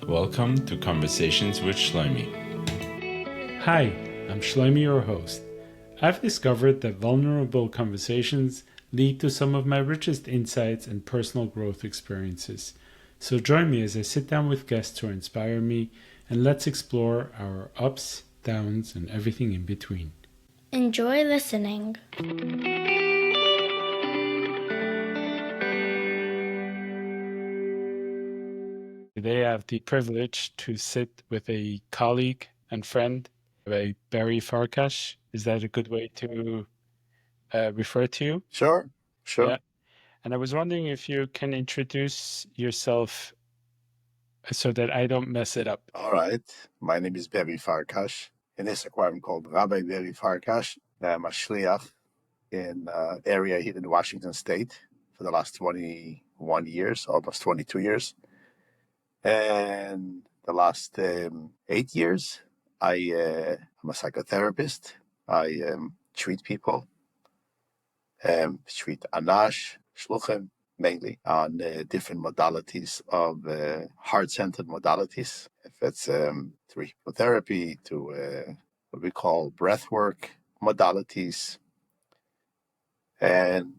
Welcome to Conversations with Shlomi. Hi, I'm Shlomi, your host. I've discovered that vulnerable conversations lead to some of my richest insights and personal growth experiences. So join me as I sit down with guests who inspire me, and let's explore our ups, downs, and everything in between. Enjoy listening. Today I have the privilege to sit with a colleague and friend, Rabbi Berry Farkash. Is that a good way to refer to you? Sure. Yeah. And I was wondering if you can introduce yourself so that I don't mess it up. All right. My name is Berry Farkash. In Issachar, I'm called Rabbi Berry Farkash. I'm a Shliach in an area here in Washington State for the last 21 years, almost 22 years. And the last 8 years, I'm a psychotherapist. I treat people, treat Anash, Shluchim, mainly on different modalities of heart-centered modalities. If it's through therapy to what we call breathwork modalities. And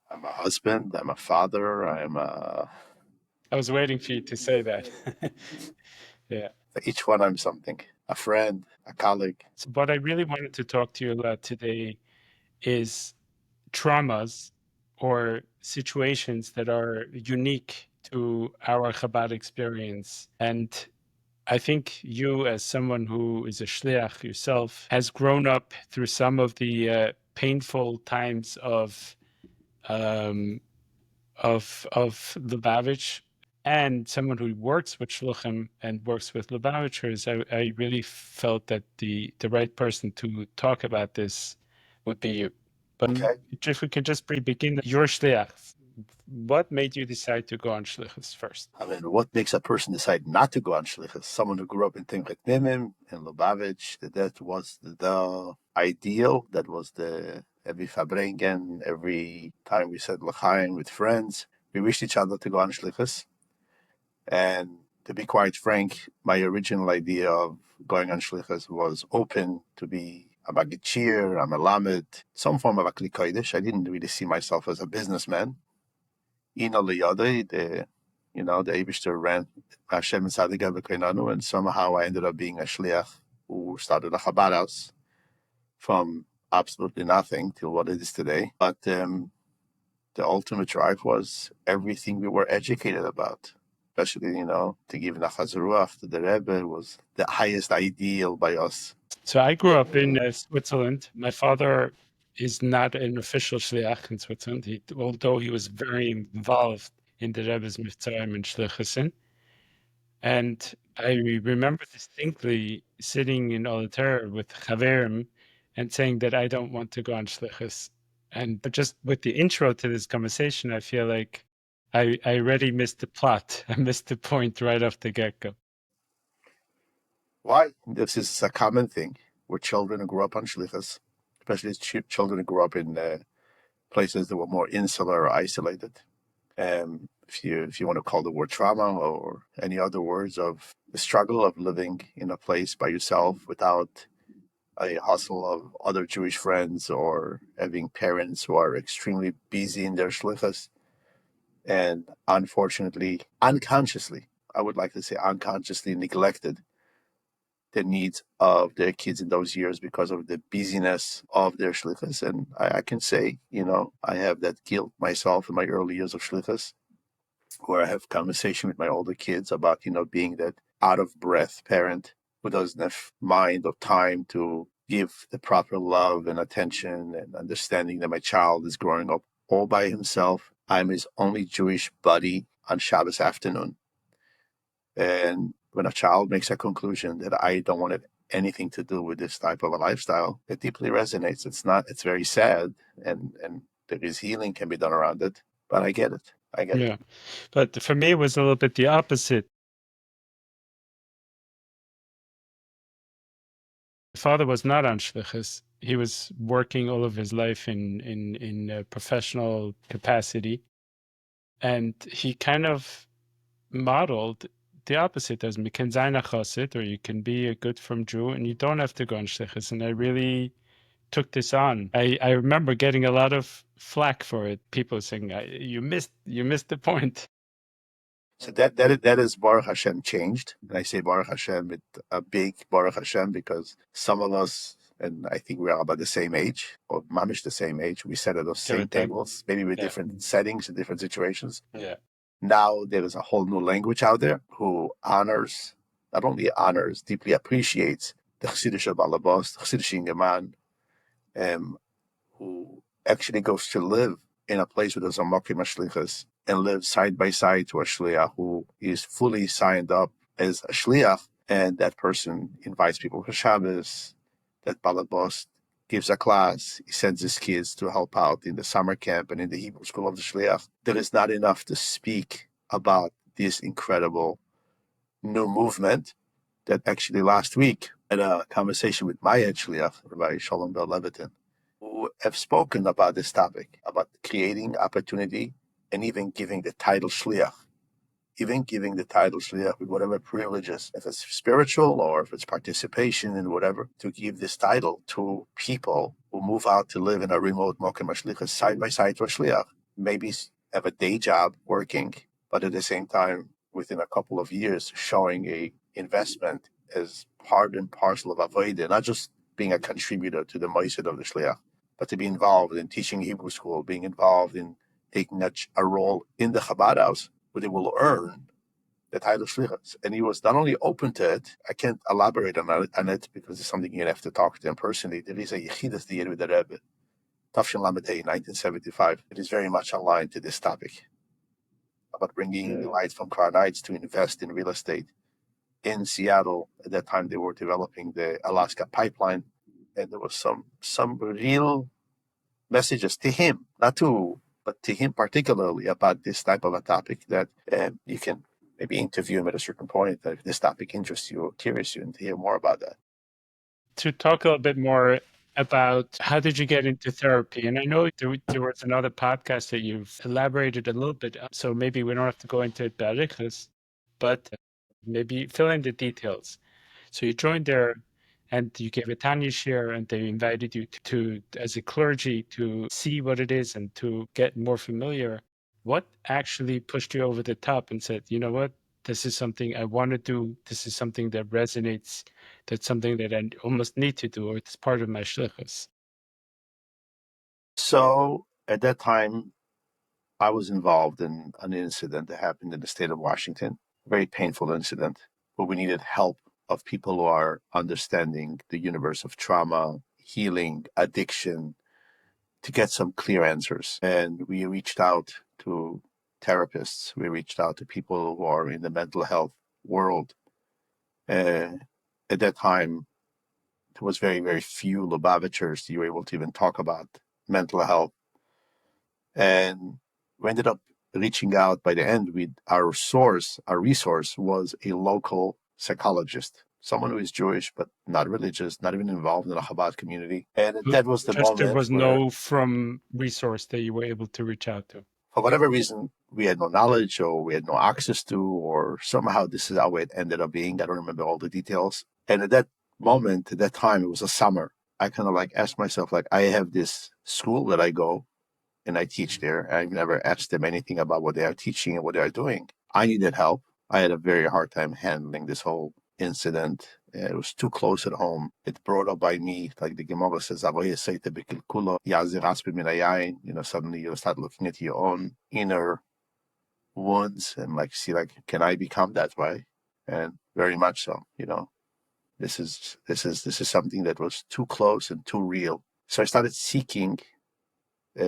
I'm a husband, I'm a father, I was waiting for you to say that. Yeah. For each one, I'm something. A friend, a colleague. So what I really wanted to talk to you about today is traumas or situations that are unique to our Chabad experience. And I think you, as someone who is a Shliach yourself, has grown up through some of the painful times of Lubavitch, and someone who works with Shluchim and works with Lubavitchers. I really felt that the right person to talk about this would be you. But Okay. if we can just begin, your Shliach, what made you decide to go on Shlichus first? I mean, what makes a person decide not to go on Shlichus? Someone who grew up in Timchet Nimim, in Lubavitch, that was the ideal. That was the every Fabrengen, every time we said L'chaim with friends, we wished each other to go on Shlichus. And to be quite frank, my original idea of going on Shlichus was open to be a Magachir, a Melamed, some form of a Kli Kodesh. I didn't really see myself as a businessman. Ina Liyadeh, the Eibishter ran Hashem and Sadiga B'Kainanu, and somehow I ended up being a Shliach who started a Chabad house from absolutely nothing till what it is today. But the ultimate drive was everything we were educated about. Especially, to give Nachaz Ruach to the Rebbe was the highest ideal by us. So I grew up in Switzerland. My father is not an official Shliach in Switzerland, although he was very involved in the Rebbe's Mitzrayim and Shlichusin. And I remember distinctly sitting in Olater with Chaverim and saying that I don't want to go on Shlichus. But just with the intro to this conversation, I feel like I already missed the plot. I missed the point right off the get-go. Why? This is a common thing with children who grew up on Shlichus, especially children who grew up in places that were more insular or isolated. If you want to call the word trauma or any other words of the struggle of living in a place by yourself without a hustle of other Jewish friends or having parents who are extremely busy in their shlichus and unfortunately, unconsciously, I would like to say unconsciously neglected the needs of their kids in those years because of the busyness of their shlichus. And I can say, I have that guilt myself in my early years of shlichus, where I have conversation with my older kids about, being that out of breath parent who doesn't have mind or time to give the proper love and attention and understanding that my child is growing up all by himself. I'm his only Jewish buddy on Shabbos afternoon. And when a child makes a conclusion that I don't want anything to do with this type of a lifestyle, it deeply resonates. It's very sad, and there is healing can be done around it, but I get it. Yeah. But for me, it was a little bit the opposite. My father was not on Shlichus. He was working all of his life in a professional capacity. And he kind of modeled the opposite as you can sein a chassid, or you can be a good from Jew, and you don't have to go on shlichus. And I really took this on. I remember getting a lot of flack for it. People saying, you missed the point. So that is Baruch Hashem changed. And I say Baruch Hashem with a big Baruch Hashem because some of us, and I think we are about the same age, or mamish the same age, we sat at those same tables, maybe with different settings and different situations. Yeah. Now there is a whole new language out there who honors, not only honors, deeply appreciates the Chassidish Balabos, the Chassidish Ingeman, who actually goes to live in a place where there's a Mokim Shlichus and live side by side to a Shliach who is fully signed up as a Shliach, and that person invites people for Shabbos, that Balabos gives a class, he sends his kids to help out in the summer camp and in the Hebrew school of the Shliach. There is not enough to speak about this incredible new movement that actually last week had a conversation with my head Shliach, Rabbi Shalom Bel Levitin, who have spoken about this topic, about creating opportunity and even giving the title Shliach, with whatever privileges, if it's spiritual or if it's participation in whatever, to give this title to people who move out to live in a remote Mokem HaShlichus side by side to a Shliach. Maybe have a day job working, but at the same time, within a couple of years, showing a investment as part and parcel of Avodah, not just being a contributor to the Moised of the Shliach, but to be involved in teaching Hebrew school, being involved in taking a role in the Chabad house, where they will earn the title Shlichus. And he was not only open to it, I can't elaborate on it because it's something you have to talk to him personally. There is a Yechidas Diyar with the Rebbe, Tafshin Lamed in 1975. It is very much aligned to this topic about bringing the light from Crown Heights to invest in real estate in Seattle. At that time, they were developing the Alaska pipeline, and there was some real messages to him, but to him particularly about this type of a topic that you can maybe interview him at a certain point if this topic interests you or curious you and to hear more about that. To talk a little bit more about how did you get into therapy? And I know there was another podcast that you've elaborated a little bit on, so maybe we don't have to go into it but maybe fill in the details. So you joined there and you gave a Tanya share and they invited you to, as a clergy, to see what it is and to get more familiar. What actually pushed you over the top and said, you know what, this is something I want to do. This is something that resonates. That's something that I almost need to do, or it's part of my shlichus. So at that time, I was involved in an incident that happened in the state of Washington, a very painful incident, where we needed help of people who are understanding the universe of trauma, healing, addiction, to get some clear answers. And we reached out to therapists. We reached out to people who are in the mental health world. At that time, there was very, very few Lubavitchers you were able to even talk about mental health. And we ended up reaching out by the end with our resource was a local psychologist, someone who is Jewish, but not religious, not even involved in the Chabad community. And that was the moment. There was no from resource that you were able to reach out to. For whatever reason, we had no knowledge or we had no access to, or somehow this is how it ended up being. I don't remember all the details. And at that moment, at that time, it was a summer. I kind of asked myself, I have this school that I go and I teach there. I've never asked them anything about what they are teaching and what they are doing. I needed help. I had a very hard time handling this whole incident. It was too close at home. It brought up by me, like the Gemara says, suddenly you start looking at your own inner wounds and see, can I become that way? And very much so, this is something that was too close and too real. So I started seeking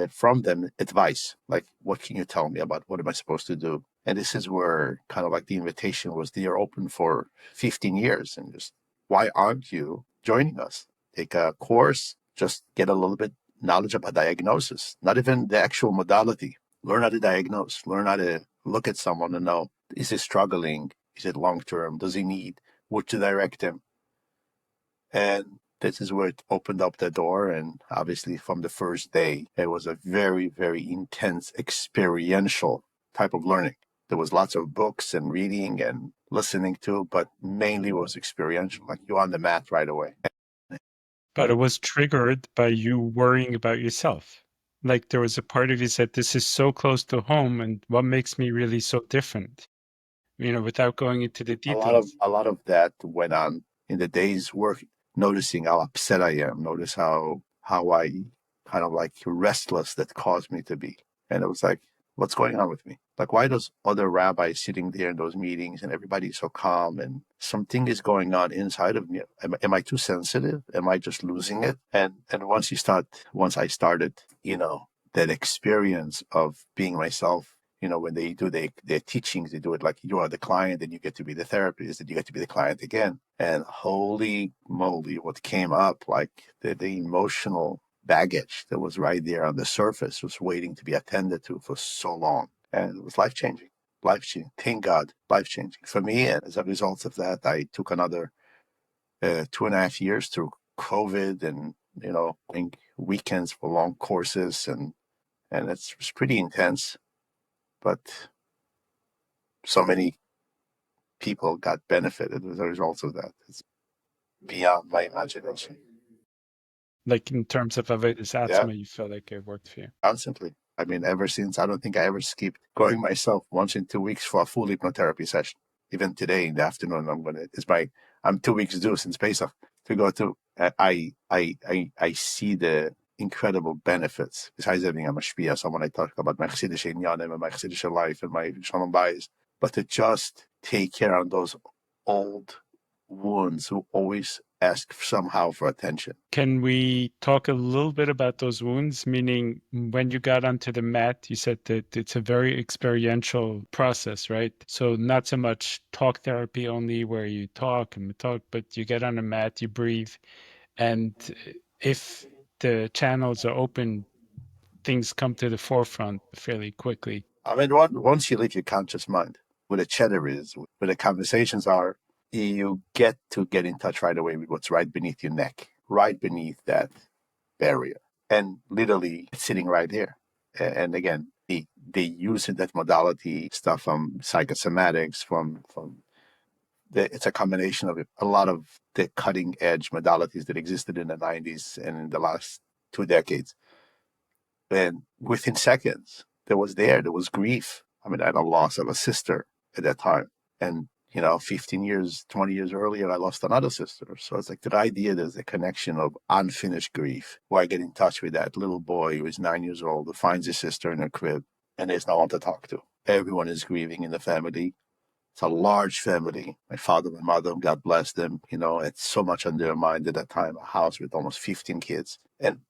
from them advice, what can you tell me about what am I supposed to do? And this is where kind of the invitation was, they are open for 15 years and just, why aren't you joining us? Take a course, just get a little bit knowledge about diagnosis, not even the actual modality. Learn how to diagnose, learn how to look at someone and know, is he struggling? Is it long-term? Does he need what to direct him? And this is where it opened up the door. And obviously from the first day, it was a very, very intense experiential type of learning. There was lots of books and reading and listening to, but mainly was experiential. Like you're on the mat right away. But it was triggered by you worrying about yourself. Like there was a part of you said, this is so close to home, and what makes me really so different? Without going into the details. A lot of that went on in the day's work, noticing how upset I am, notice how I kind of like restless that caused me to be. And it was like, what's going on with me? Like, why those other rabbis sitting there in those meetings and everybody's so calm and something is going on inside of me? Am I too sensitive? Am I just losing it? And once I started, that experience of being myself, when they do their teachings, they do it like you are the client and you get to be the therapist and you get to be the client again. And holy moly, what came up, like the emotional baggage that was right there on the surface was waiting to be attended to for so long. And it was life-changing. Life-changing. Thank God, life-changing. For me, and as a result of that, I took another 2.5 years through COVID and, doing weekends for long courses. And it was pretty intense. But so many people got benefited as a result of that. It's beyond my imagination. Like in terms of Avodas Atzma, you feel like it worked for you? Constantly. I mean, ever since, I don't think I ever skipped going myself once in 2 weeks for a full hypnotherapy session. Even today in the afternoon, I'm 2 weeks due since Pesach to go to. I see the incredible benefits. Besides everything, I'm a shpia, so when I talk about my chassidische inyanim and my chassidische life and my shalom bayis, but to just take care of those old wounds who always ask somehow for attention. Can we talk a little bit about those wounds? Meaning, when you got onto the mat, you said that it's a very experiential process, right? So not so much talk therapy only where you talk, but you get on a mat, you breathe, and if the channels are open, things come to the forefront fairly quickly. I mean, once you leave your conscious mind, where the chatter is, where the conversations are, you get in touch right away with what's right beneath your neck, right beneath that barrier, and literally it's sitting right there. And again, they use that modality stuff from psychosomatics, it's a combination of a lot of the cutting edge modalities that existed in the 90s and in the last 2 decades. And within seconds, there was grief. I mean, I had a loss of a sister at that time. And, 15 years, 20 years earlier, I lost another sister. So it's like the idea there's a connection of unfinished grief, where I get in touch with that little boy who is 9 years old, who finds his sister in her crib, and there's no one to talk to. Everyone is grieving in the family. It's a large family. My father, my mother, God bless them, had so much on their mind at that time, a house with almost 15 kids. And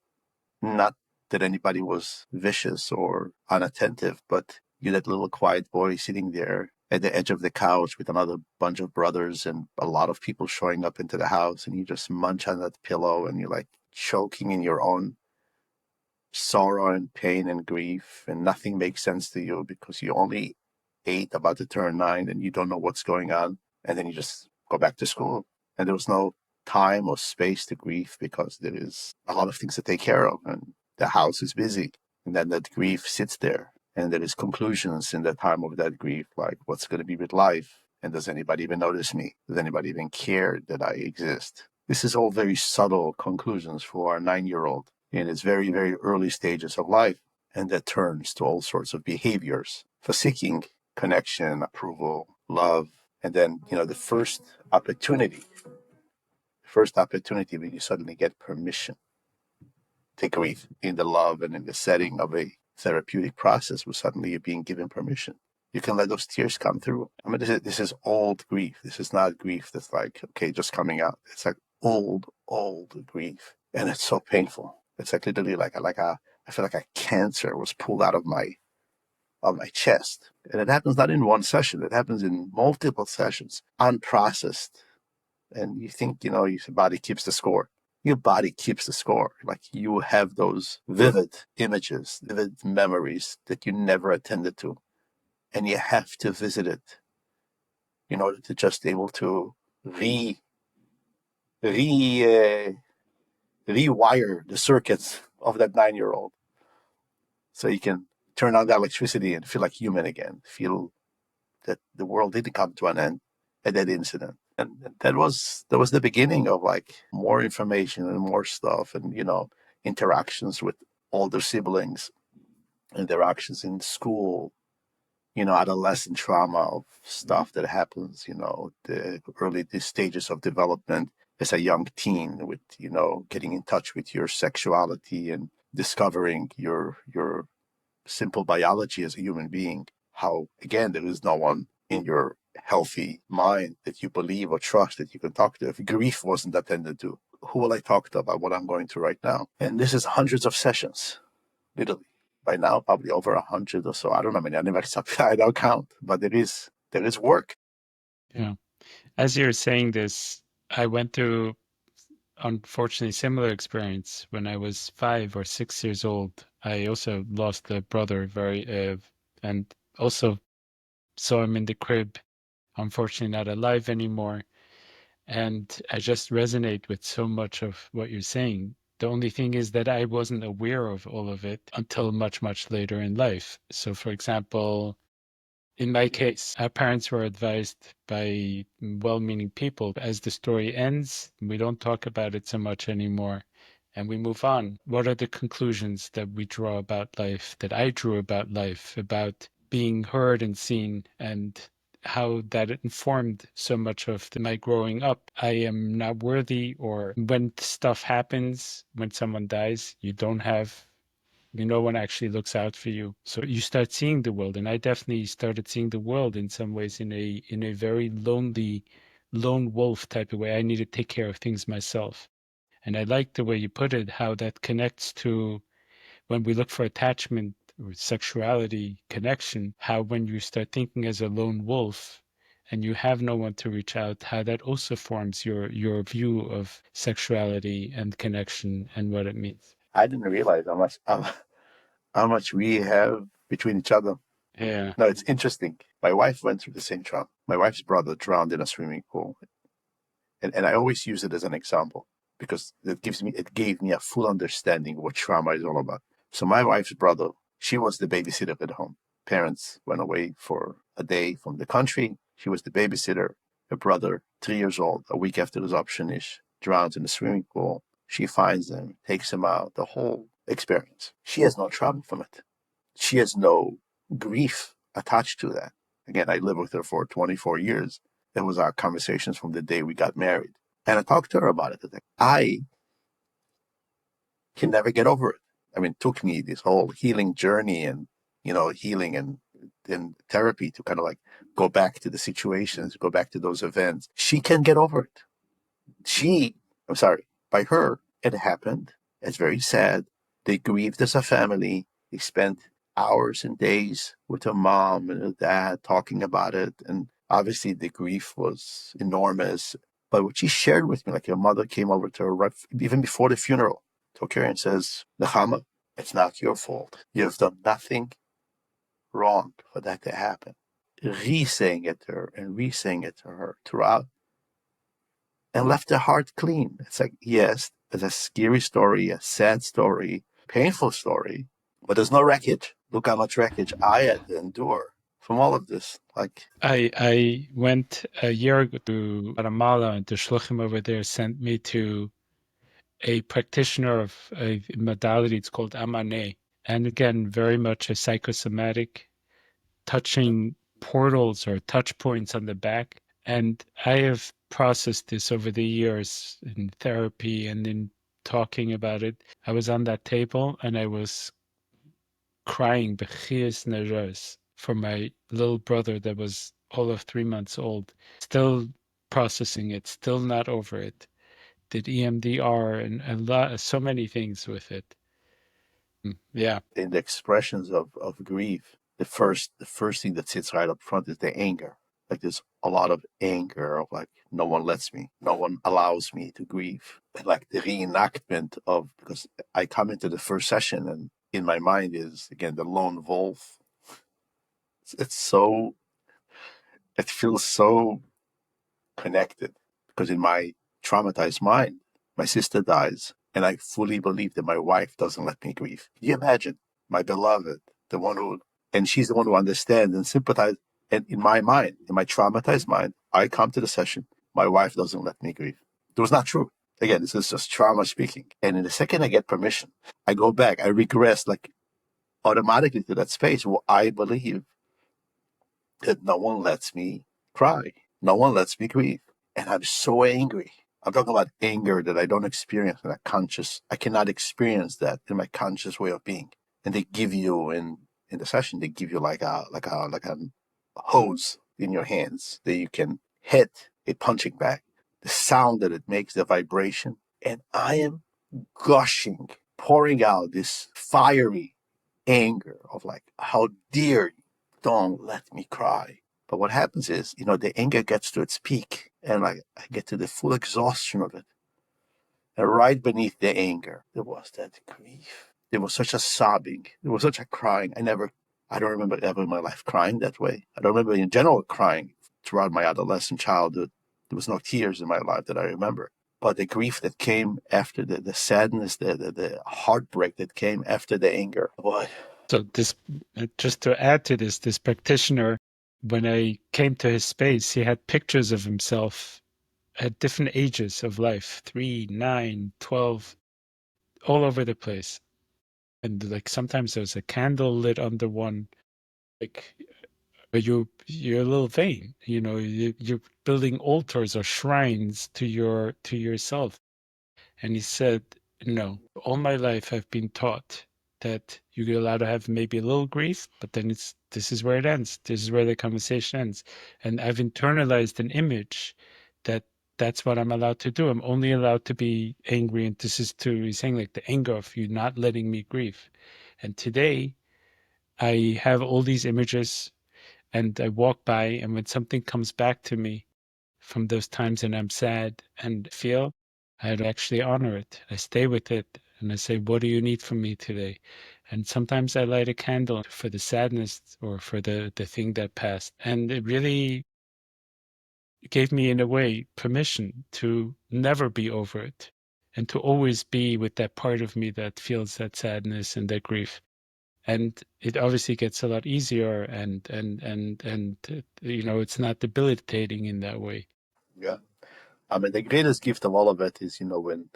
not that anybody was vicious or unattentive, but you're that little quiet boy sitting there at the edge of the couch with another bunch of brothers and a lot of people showing up into the house, and you just munch on that pillow and you're like choking in your own sorrow and pain and grief, and nothing makes sense to you because you only 8, about to turn 9, and you don't know what's going on. And then you just go back to school, and there was no time or space to grieve because there is a lot of things to take care of and the house is busy. And then that grief sits there, and there is conclusions in the time of that grief, like what's going to be with life, and does anybody even notice me? Does anybody even care that I exist? This is all very subtle conclusions for a 9-year-old in its very, very early stages of life, and that turns to all sorts of behaviors for seeking connection, approval, love. And then, the first opportunity when you suddenly get permission to grieve in the love and in the setting of a therapeutic process, where suddenly you're being given permission. You can let those tears come through. I mean, this is old grief. This is not grief that's like, okay, just coming out. It's like old grief. And it's so painful. It's like literally I feel like a cancer was pulled out of my chest. And it happens not in one session. It happens in multiple sessions, unprocessed. And you think, your body keeps the score. Your body keeps the score. Like you have those vivid images, vivid memories that you never attended to. And you have to visit it in order to just able to rewire the circuits of that 9-year-old. So you can turn on the electricity and feel like human again, feel that the world didn't come to an end at that incident. And that was the beginning of like more information and more stuff, and interactions with older siblings, interactions in school, adolescent trauma of stuff that happens, the early stages of development as a young teen, with, getting in touch with your sexuality and discovering your simple biology as a human being. How, again, there is no one in your healthy mind that you believe or trust that you can talk to. If grief wasn't attended to, who will I talk to about what I'm going through right now? And this is hundreds of sessions, literally. By now, probably over 100 or so. I don't know. I mean, I don't count, but there is work. Yeah. As you're saying this, I went through, unfortunately, similar experience when I was 5 or 6 years old. I also lost a brother and also saw him in the crib, unfortunately not alive anymore. And I just resonate with so much of what you're saying. The only thing is that I wasn't aware of all of it until much, much later in life. So, for example, in my case, our parents were advised by well-meaning people. As the story ends, we don't talk about it so much anymore, and we move on. What are the conclusions that we draw about life, that I drew about life, about being heard and seen, and how that informed so much of my growing up? I am not worthy, or when stuff happens, when someone dies, no one actually looks out for you. So you start seeing the world. And I definitely started seeing the world in some ways in a very lonely, lone wolf type of way. I need to take care of things myself. And I like the way you put it, how that connects to when we look for attachment or sexuality connection, how when you start thinking as a lone wolf and you have no one to reach out, how that also forms your view of sexuality and connection and what it means. I didn't realize how much we have between each other. Yeah. No, it's interesting. My wife went through the same trauma. My wife's brother drowned in a swimming pool. And I always use it as an example because it gave me a full understanding of what trauma is all about. So my wife's brother, she was the babysitter at home. Parents went away for a day from the country. She was the babysitter. Her brother, 3 years old, a week after his finish, drowns in the swimming pool. She finds him, takes him out, the whole experience. She has no trauma from it. She has no grief attached to that. Again, I lived with her for 24 years. That was our conversations from the day we got married. And I talked to her about it. I can never get over it. I mean, it took me this whole healing journey and, healing and therapy to kind of like go back to the situations, go back to those events. She can get over it. By her, it happened. It's very sad. They grieved as a family. They spent hours and days with her mom and her dad talking about it. And obviously the grief was enormous. But what she shared with me, like her mother came over to her right, even before the funeral, took her and says, Nechama, it's not your fault. You've done nothing wrong for that to happen. Re-saying it to her and re-saying it to her throughout, and left her heart clean. It's like, yes, it's a scary story, a sad story, painful story, but there's no wreckage. Look how much wreckage I had to endure from all of this. Like, I went a year ago to Guatemala, and the Shlichim over there sent me to a practitioner of a modality. It's called Amane. And again, very much a psychosomatic, touching portals or touch points on the back. And I have processed this over the years in therapy and in talking about it. I was on that table and I was crying b'chias neros for my little brother that was all of 3 months old, still processing it, still not over it. Did EMDR and so many things with it. Yeah. in the expressions of grief, the first thing that sits right up front is the anger. Like there's a lot of anger of like, no one lets me, no one allows me to grieve. And like the reenactment of, because I come into the first session and in my mind is again the lone wolf. It feels so connected because in my traumatized mind, my sister dies and I fully believe that my wife doesn't let me grieve. Can you imagine? My beloved, and she's the one who understands and sympathizes, And in my mind, in my traumatized mind, I come to the session, my wife doesn't let me grieve. It was not true. Again, this is just trauma speaking. And in the second I get permission, I go back, I regress like automatically to that space where I believe that no one lets me cry. No one lets me grieve. And I'm so angry. I'm talking about anger that I don't experience in a conscious, I cannot experience that in my conscious way of being. And they give you in the session, they give you like a hose in your hands that you can hit a punching bag. The sound that it makes, the vibration. And I am gushing, pouring out this fiery anger of like, how dare you? Don't let me cry. But what happens is, the anger gets to its peak and I get to the full exhaustion of it. And right beneath the anger, there was that grief. There was such a sobbing. There was such a crying. I don't remember ever in my life crying that way. I don't remember in general crying throughout my adolescent childhood. There was no tears in my life that I remember. But the grief that came after the sadness, the heartbreak that came after the anger, boy. So this, just to add to this practitioner, when I came to his space, he had pictures of himself at different ages of life, 3, 9, 12, all over the place. And like sometimes there was a candle lit under one, like you're a little vain, you're building altars or shrines to yourself. And he said, no, all my life I've been taught that you're allowed to have maybe a little grief, but then this is where it ends. This is where the conversation ends. And I've internalized an image that's what I'm allowed to do. I'm only allowed to be angry. And this is he's saying like the anger of you not letting me grieve. And today I have all these images and I walk by, and when something comes back to me from those times and I'm sad and feel, I'd actually honor it. I stay with it and I say, what do you need from me today? And sometimes I light a candle for the sadness or for the thing that passed. And it really gave me, in a way, permission to never be over it and to always be with that part of me that feels that sadness and that grief. And it obviously gets a lot easier and it's not debilitating in that way. Yeah. I mean, the greatest gift of all of it is, when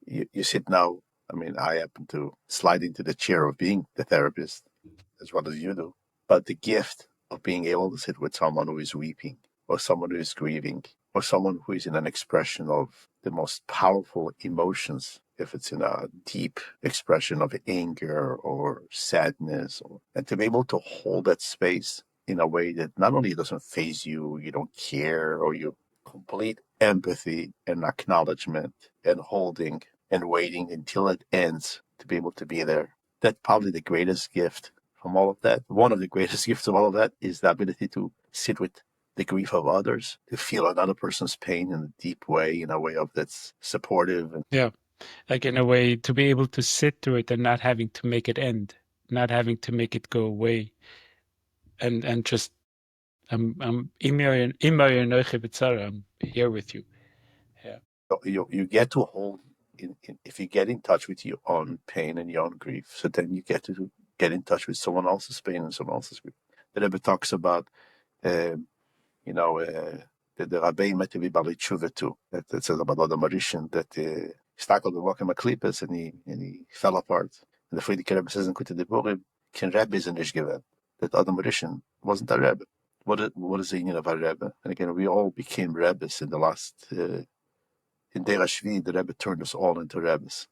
you sit now. I mean, I happen to slide into the chair of being the therapist as well as you do. But the gift of being able to sit with someone who is weeping or someone who is grieving or someone who is in an expression of the most powerful emotions, if it's in a deep expression of anger or sadness, and to be able to hold that space in a way that not only doesn't faze you, you don't care, or you complete empathy and acknowledgement and holding and waiting until it ends to be able to be there. That's probably the greatest gift from all of that. One of the greatest gifts of all of that is the ability to sit with the grief of others, to feel another person's pain in a deep way, in a way of that's supportive. Yeah, like in a way to be able to sit through it and not having to make it end, not having to make it go away, and just I'm here with you. Yeah. You get to hold if you get in touch with your own pain and your own grief, so then you get to get in touch with someone else's pain and someone else's grief. The Rebbe talks about, the Rabbi met to be Bali Tshuva too. That says about Adam Marishan that stakelde walking a klippes and he fell apart. And the Friedrich Rebbe says in Kute de Borim, Ken Rebbe is nicht gewesen. That Adam Marishan wasn't a Rebbe. What is the union of a Rebbe? And again, we all became Rebbes in the last. In Dera Shvi, the Rebbe turned us all into Rebbes.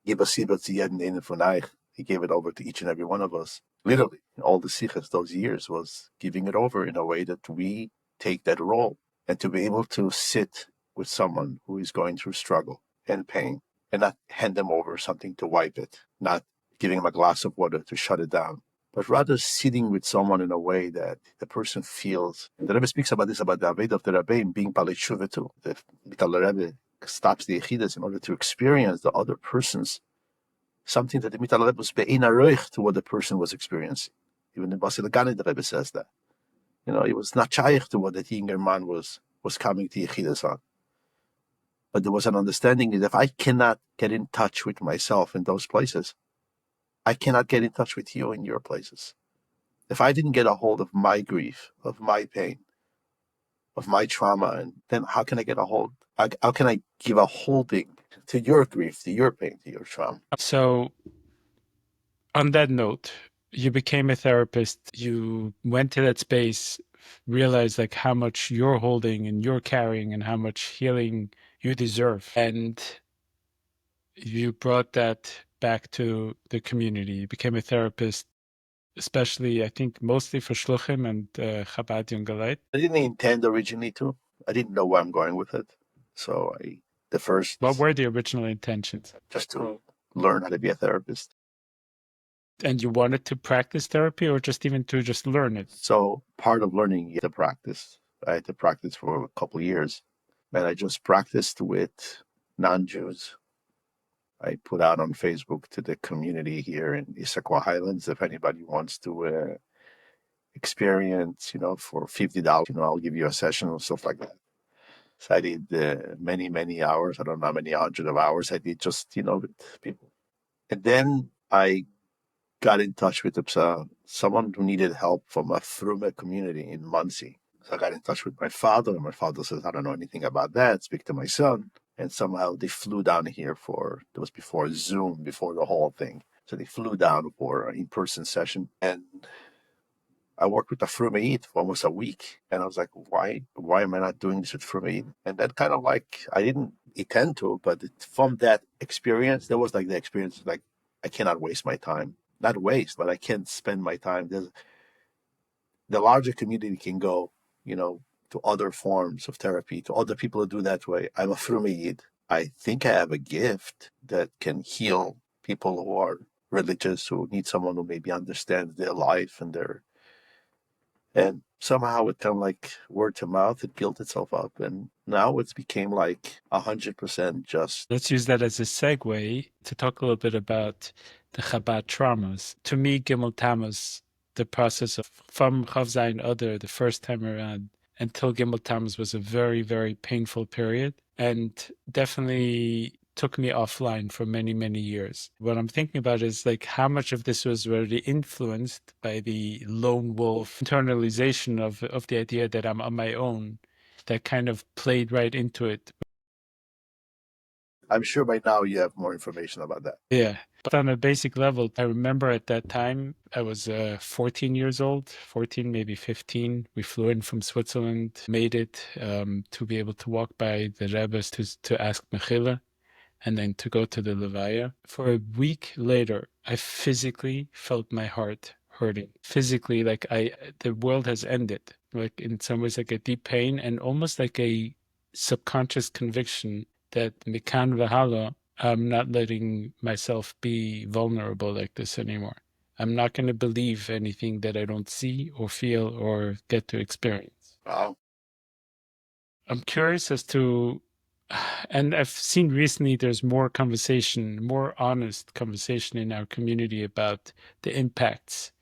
Give us Sibot to Yedin Einen von Eich. He gave it over to each and every one of us. Literally, all the Sichas those years was giving it over in a way that we take that role. And to be able to sit with someone who is going through struggle and pain and not hand them over something to wipe it, not giving them a glass of water to shut it down, but rather sitting with someone in a way that the person feels. The Rebbe speaks about this, about the Aved of the Rebbe being Balei Tshuva too. The Rebbe stops the Yechidas in order to experience the other person's something that the Mital Rebbe was be'ein aroich to what the person was experiencing. Even in Basil Gani, the Rebbe says that. He was not shaykh to what the younger man was coming to Yechidas on. But there was an understanding that if I cannot get in touch with myself in those places, I cannot get in touch with you in your places. if I didn't get a hold of my grief, of my pain, of my trauma, and then how can I get a hold? How can I give a holding to your grief, to your pain, to your trauma? So, on that note, you became a therapist. You went to that space, realized like how much you're holding and you're carrying, and how much healing you deserve, and you brought that back to the community. You became a therapist, especially, I think, mostly for Shluchim and Chabad Young Galite. I didn't intend originally to. I didn't know where I'm going with it. So What were the original intentions? just to learn how to be a therapist. And you wanted to practice therapy, or just even to just learn it? So part of learning, you have to practice. I had to practice for a couple of years. And I just practiced with non-Jews. I put out on Facebook to the community here in Issaquah Highlands, if anybody wants to experience, for $50, I'll give you a session and stuff like that. So I did many, many hours. I don't know how many hundreds of hours I did just, with people. And then I got in touch with someone who needed help from a Frume community in Muncie. So I got in touch with my father, and my father says, I don't know anything about that. Speak to my son. And somehow they flew down here it was before Zoom, before the whole thing. So they flew down for an in-person session. And I worked with the Frume for almost a week. And I was like, why am I not doing this with Frume? And that kind of like, I didn't intend to, but from that experience, there was like the experience, like, I cannot waste my time. Not waste, but I can't spend my time. The larger community can go, to other forms of therapy, to other people who do that way. I'm a Frumeid. I think I have a gift that can heal people who are religious, who need someone who maybe understands their life and somehow it kind of like word to mouth, it built itself up. And now it's became like 100% just. Let's use that as a segue to talk a little bit about the Chabad traumas. To me, Gimmel Tams, the process of from Chav Zayin Adar, the first time around, until Gimmel Tams was a very, very painful period, and definitely took me offline for many, many years. What I'm thinking about is like how much of this was already influenced by the lone wolf internalization of the idea that I'm on my own, that kind of played right into it. I'm sure by now you have more information about that. Yeah. But on a basic level, I remember at that time, I was 14 years old, 14, maybe 15. We flew in from Switzerland, made it to be able to walk by the Rebbes to ask Mechila, and then to go to the Levaya. For a week later, I physically felt my heart hurting. Physically, like the world has ended. Like in some ways, like a deep pain and almost like a subconscious conviction that Mikan Vahala, I'm not letting myself be vulnerable like this anymore. I'm not going to believe anything that I don't see or feel or get to experience. Wow. I'm curious as to, and I've seen recently there's more conversation, more honest conversation in our community about the impacts.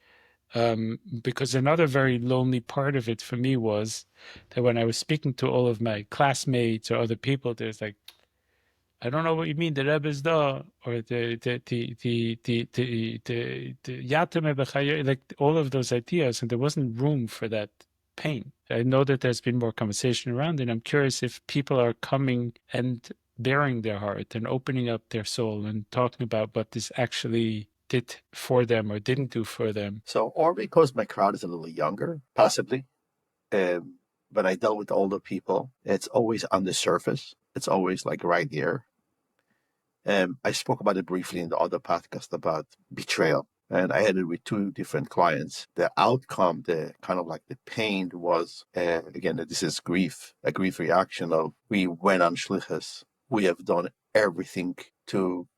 Because another very lonely part of it for me was that when I was speaking to all of my classmates or other people, there's like, I don't know what you mean, the Rebbe is da, or the Yatame B'Chayo, like all of those ideas, and there wasn't room for that pain. I know that there's been more conversation around it. I'm curious if people are coming and bearing their heart and opening up their soul and talking about what this actually did for them or didn't do for them. So, or because my crowd is a little younger, possibly. But I dealt with older people. It's always on the surface. It's always like right here. I spoke about it briefly in the other podcast about betrayal. And I had it with two different clients. The outcome, the kind of like the pain was, again, this is grief, a grief reaction of we went on Shlichus. We have done everything to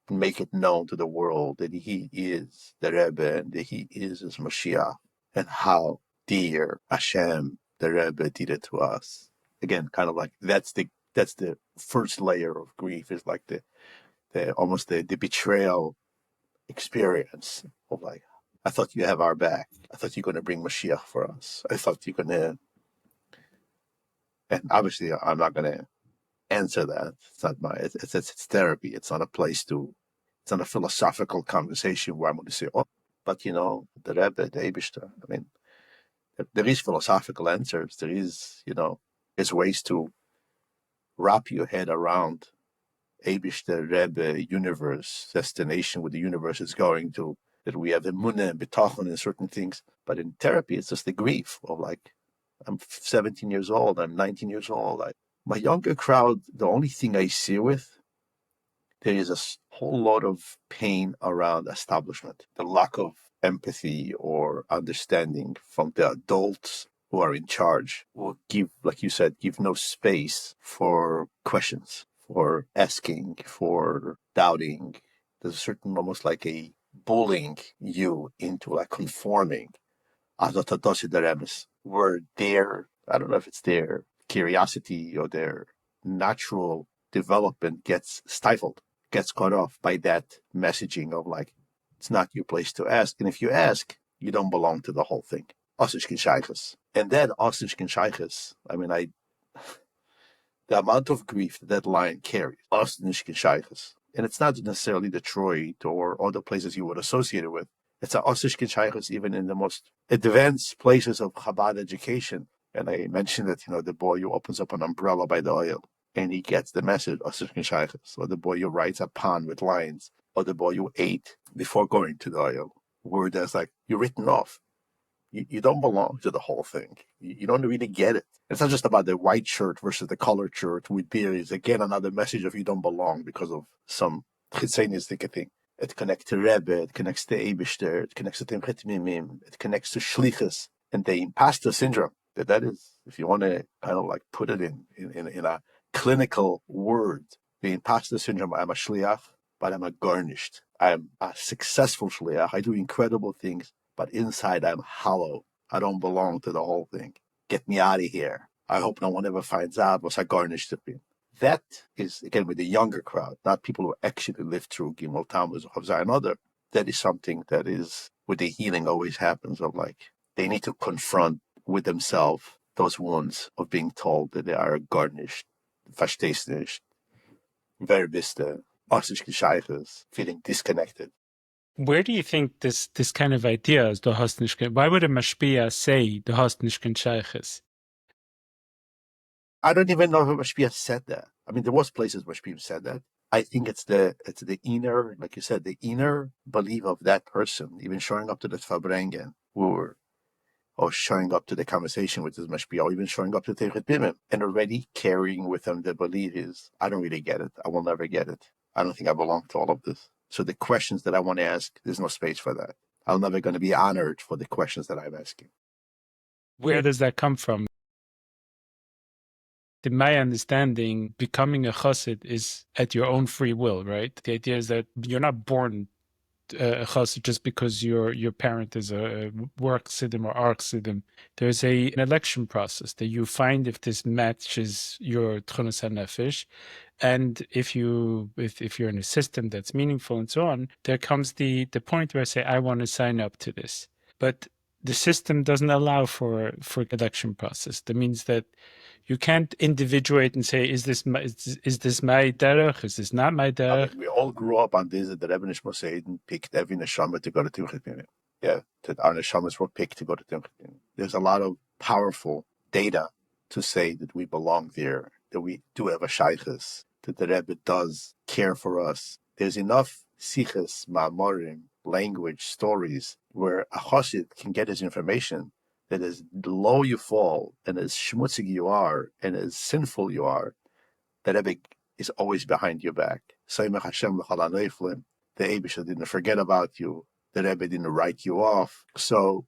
make it known to the world that he is the Rebbe and that he is his Mashiach, and how dear Hashem, the Rebbe, did it to us. Again, kind of like that's the first layer of grief, is like the almost the betrayal experience of like, I thought you have our back. I thought you're going to bring Mashiach for us. I thought you're going to, and obviously I'm not going to answer that. It's not it's therapy. It's not a place to, it's not a philosophical conversation where I'm going to say, oh, But, the Rebbe, the Eibishter, I mean, there is philosophical answers. There is, there's ways to wrap your head around Eibishter, Rebbe, universe, destination where the universe is going to, that we have emunah and bitachon in certain things. But in therapy, it's just the grief of like, I'm 17 years old, I'm 19 years old. My younger crowd, the only thing I see with, there is a whole lot of pain around establishment, the lack of empathy or understanding from the adults who are in charge, will give, like you said, give no space for questions, for asking, for doubting. There's a certain, almost like a bullying you into like conforming. Where their, I don't know if it's their curiosity or their natural development gets stifled, gets cut off by that messaging of like, it's not your place to ask. And if you ask, you don't belong to the whole thing. And then I mean, the amount of grief that line carries, and it's not necessarily Detroit or other places you would associate it with. It's a Osishkin Shaykhus even in the most advanced places of Chabad education. And I mentioned that, the boy who opens up an umbrella by the oil and he gets the message, Osishkin Shaykhus, or the boy who writes a pond with lines, or the boy who ate before going to the oil, where there's like, you're written off. You don't belong to the whole thing. You don't really get it. It's not just about the white shirt versus the colored shirt with beers. Again, another message of you don't belong because of some chitzenistic thing. It connects to Rebbe, it connects to Eibishter, it connects to Timchet Mimim, it connects to Shlichus, and the imposter syndrome. That is, if you want to kind of like put it in a clinical word, the imposter syndrome. I'm a Shliach, but I'm a garnished. I'm a successful Shliach. I do incredible things, but inside I'm hollow. I don't belong to the whole thing. Get me out of here. I hope no one ever finds out what I garnished to be. That is, again, with the younger crowd, not people who actually lived through Gimmel Tams of Zion Other. That is something that is, with the healing always happens, of like, they need to confront with themselves those wounds of being told that they are garnished, verstehst nicht, verbiste, feeling disconnected. Where do you think this kind of idea is, du hast nicht, why would a mashpia say, du hast nicht Shlichus? I don't even know if Mashpia said that. I mean, there was places where Mashpia said that. I think it's the inner, like you said, the inner belief of that person, even showing up to the Verbrengen, or showing up to the conversation with his Mashpia, or even showing up to Techet Bimim, and already carrying with them the belief is, I don't really get it. I will never get it. I don't think I belong to all of this. So the questions that I want to ask, there's no space for that. I'm never going to be honored for the questions that I'm asking. Where does that come from? In my understanding, becoming a chassid is at your own free will, right? The idea is that you're not born a chassid just because your parent is a work siddim or ark siddim. There's an election process that you find if this matches your tchunas hanefesh, and if you're in a system that's meaningful and so on, there comes the point where I say I want to sign up to this, but the system doesn't allow for election process. That means that you can't individuate and say, is this my derech? Is this not my derech? We all grew up on this, that the Rebbe Nishma Seiden picked every neshama to go to Timchet Bimim. Yeah, that our neshamas were picked to go to Timchet Bimim. There's a lot of powerful data to say that we belong there, that we do have a shaychus, that the Rebbe does care for us. There's enough siches, ma'amorim, language, stories, where a chassid can get his information that as low you fall and as schmutzig you are and as sinful you are, the Rebbe is always behind your back. Hashem the Eibishter didn't forget about you. The Rebbe didn't write you off. So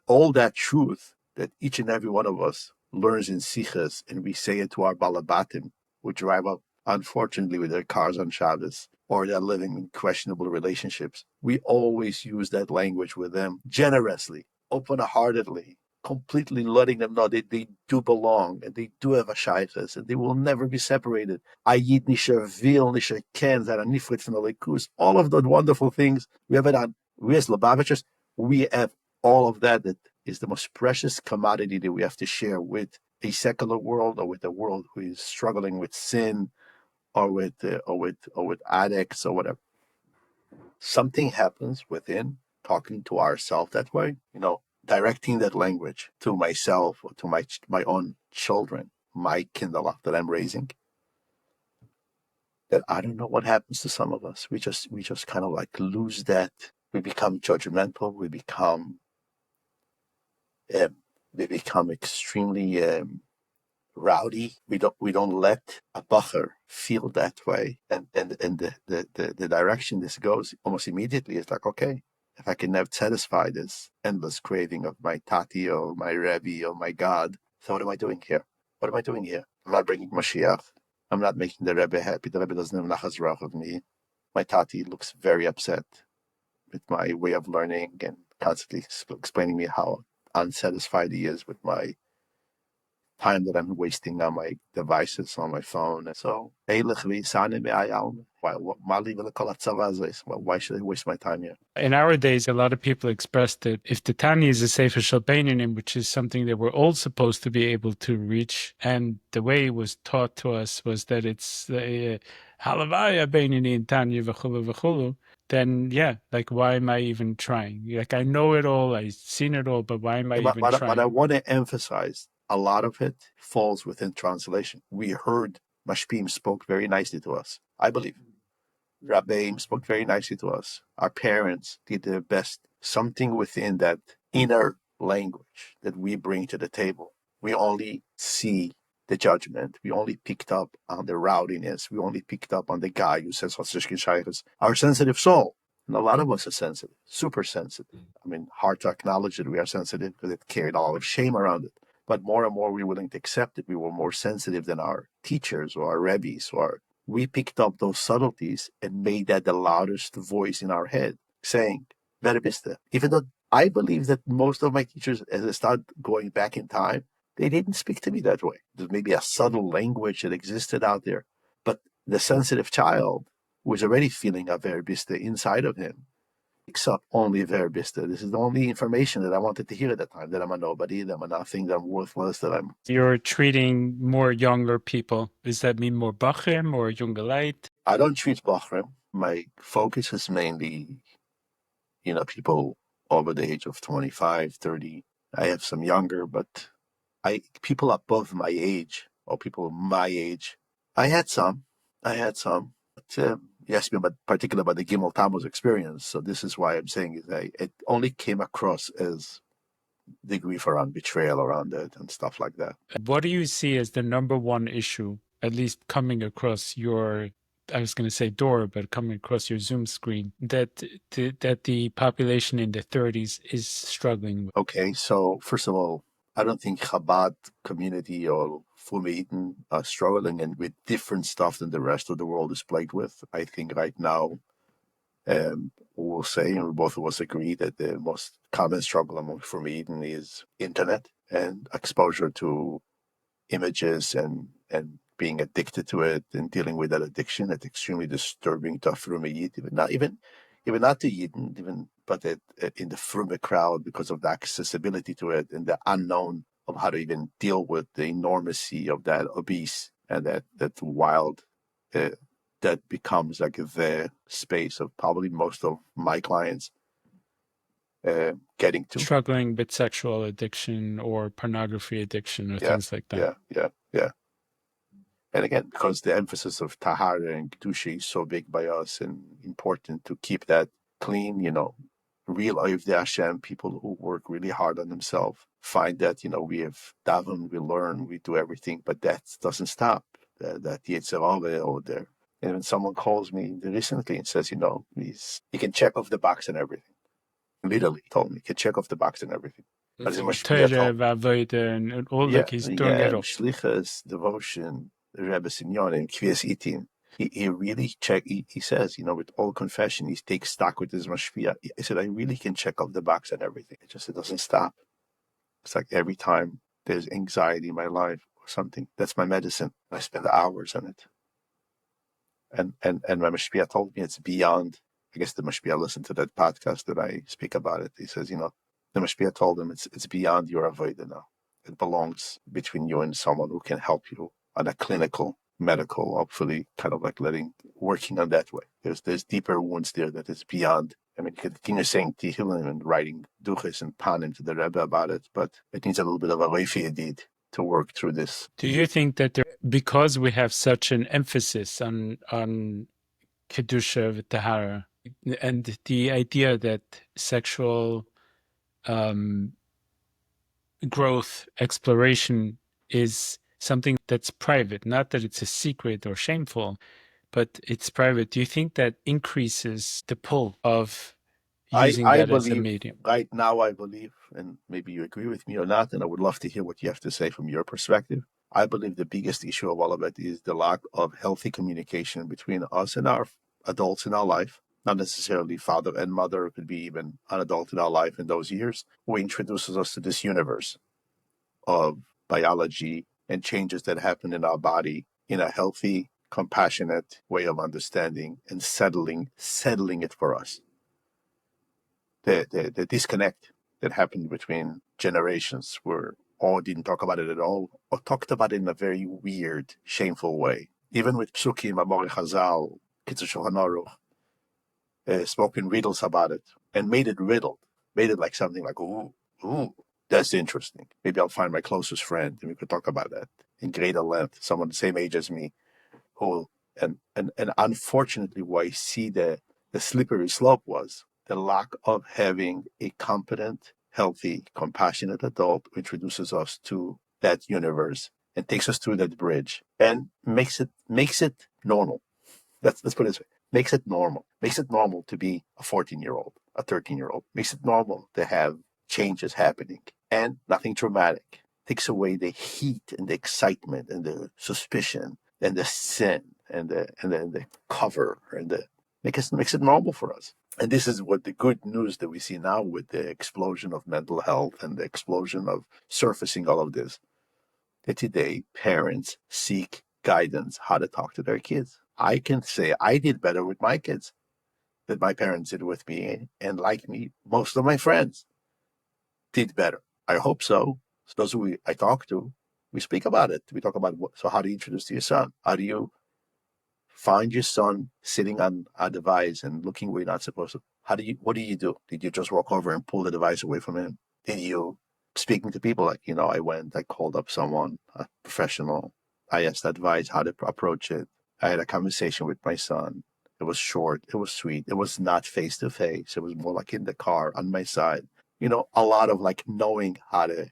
all that truth that each and every one of us learns in Sichas, and we say it to our balabatim, who drive up, unfortunately, with their cars on Shabbos, or they're living in questionable relationships. We always use that language with them generously, open-heartedly, completely letting them know that they do belong and they do have a shaykhus and they will never be separated. Ayid nisher vil, nisher ken, that are nifrit from the lekus. All of those wonderful things. We have it on, we as Lubavitchers, we have all of that. That is the most precious commodity that we have to share with a secular world, or with a world who is struggling with sin, or with addicts or whatever. Something happens within talking to ourselves that way, directing that language to myself or to my own children, my kindle that I'm raising, that I don't know what happens to some of us. We just kind of like lose that. We become judgmental. We become extremely rowdy. We don't let a bacher feel that way. And the direction this goes almost immediately is like, okay, if I can never satisfy this endless craving of my tati or my Rebbe or my God, so what am I doing here? What am I doing here? I'm not bringing Mashiach. I'm not making the Rebbe happy. The Rebbe doesn't have nachas ruach of me. My tati looks very upset with my way of learning and constantly explaining me how unsatisfied he is with my time that I'm wasting on my devices on my phone. And so, why should I waste my time here? In our days, a lot of people expressed that if the Tani is a Sefer Shel Beinanim, which is something that we're all supposed to be able to reach, and the way it was taught to us was that it's Halavaya Beinani and Tanya v'chulu v'chulu, then like, why am I even trying? Like, I know it all, I've seen it all, but why am I even trying? But I want to emphasize, a lot of it falls within translation. We heard Mashpim spoke very nicely to us, I believe. Rabbeim spoke very nicely to us. Our parents did their best. Something within that inner language that we bring to the table. We only see the judgment. We only picked up on the rowdiness. We only picked up on the guy who says, Shlichus, our sensitive soul. And a lot of us are sensitive, super sensitive. I mean, hard to acknowledge that we are sensitive because it carried a lot of shame around it. But more and more we're willing to accept it. We were more sensitive than our teachers or our rebbes. We picked up those subtleties and made that the loudest voice in our head, saying, Veribiste. Even though I believe that most of my teachers, as I start going back in time, they didn't speak to me that way. There's maybe a subtle language that existed out there. But the sensitive child was already feeling a Veribiste inside of him. Picks up only Veribiste. This is the only information that I wanted to hear at the time, that I'm a nobody, that I'm a nothing, that I'm worthless, that I'm... You're treating more younger people. Does that mean more Bachrim or younger light? I don't treat Bachrim. My focus is mainly, people over the age of 25, 30. I have some younger, but people above my age, or people my age, I had some. But, you asked me particularly about the Gimmel Tams experience. So this is why I'm saying it only came across as the grief around betrayal around it and stuff like that. What do you see as the number one issue, at least coming across your, I was going to say door, but coming across your Zoom screen, that the population in the 30s is struggling with? Okay, so first of all, I don't think Chabad community or Fumeiten are struggling and with different stuff than the rest of the world is plagued with. I think right now, we'll say, and both of us agree, that the most common struggle among Fumeiten is internet and exposure to images and being addicted to it and dealing with that addiction. It's extremely disturbing to a Frume Yid, even not to Yidden, but in the Frume crowd, because of the accessibility to it and the unknown of how to even deal with the enormity of that obese and that wild, that becomes like the space of probably most of my clients getting to. Struggling with sexual addiction or pornography addiction or things like that. Yeah. And again, because the emphasis of Tahara and Kedusha is so big by us and important to keep that clean, real Oiv de Hashem, people who work really hard on themselves, find that, we have daven, we learn, we do everything, but that doesn't stop. That Yetzer Hara over there. And when someone calls me recently and says, he can check off the box and everything. Literally told me, he can check off the box and everything. But and all like he's doing it all. Shlichus, devotion, Rebbe Sinyonim, Kvias Itim. He really he says, with all confession, he takes stock with his mashpia. He said, I really can check off the box and everything. It doesn't stop. It's like every time there's anxiety in my life or something, that's my medicine. I spend hours on it. And my mashpia told me it's beyond. I guess the mashpia listened to that podcast that I speak about it. He says, the mashpia told him it's beyond your avodah now. It belongs between you and someone who can help you on a clinical, medical, hopefully kind of like working on that way. There's deeper wounds there that is beyond I mean, you could continue saying Tehillim and writing duches and panim to the Rebbe about it, but it needs a little bit of a refi deed to work through this. Do you think that because we have such an emphasis on kedusha v'tahara, and the idea that sexual growth, exploration is something that's private, not that it's a secret or shameful, but it's private. Do you think that increases the pull of using I that as a believe, medium? right now, I believe, and maybe you agree with me or not, and I would love to hear what you have to say from your perspective. I believe the biggest issue of all of it is the lack of healthy communication between us and our adults in our life, not necessarily father and mother, it could be even an adult in our life in those years, who introduces us to this universe of biology and changes that happen in our body in a healthy, compassionate way of understanding and settling it for us. The disconnect that happened between generations where all didn't talk about it at all, or talked about it in a very weird, shameful way. Even with Psukim, Amori Chazal, Kitzur Shulchan Aruch, spoken riddles about it, and made it riddled, made it like something like, ooh, that's interesting. Maybe I'll find my closest friend and we could talk about that in greater length, someone the same age as me, who, and unfortunately, where I see the slippery slope was the lack of having a competent, healthy, compassionate adult who introduces us to that universe and takes us through that bridge and makes it normal. Let's put it this way. Makes it normal to be a 14-year-old, a 13-year-old. Makes it normal to have changes happening and nothing traumatic. Takes away the heat and the excitement and the suspicion and the sin and the cover and makes it normal for us. And this is what the good news that we see now with the explosion of mental health and the explosion of surfacing all of this. That today parents seek guidance how to talk to their kids. I can say I did better with my kids than my parents did with me, and like me, most of my friends did better. I hope so. So those who I talk to, we speak about it. We talk about so how do you introduce to your son? How do you find your son sitting on a device and looking where you're not supposed to? What do you do? Did you just walk over and pull the device away from him? Did you speaking to people like, I called up someone, a professional. I asked advice how to approach it. I had a conversation with my son. It was short. It was sweet. It was not face to face. It was more like in the car on my side. A lot of like knowing how to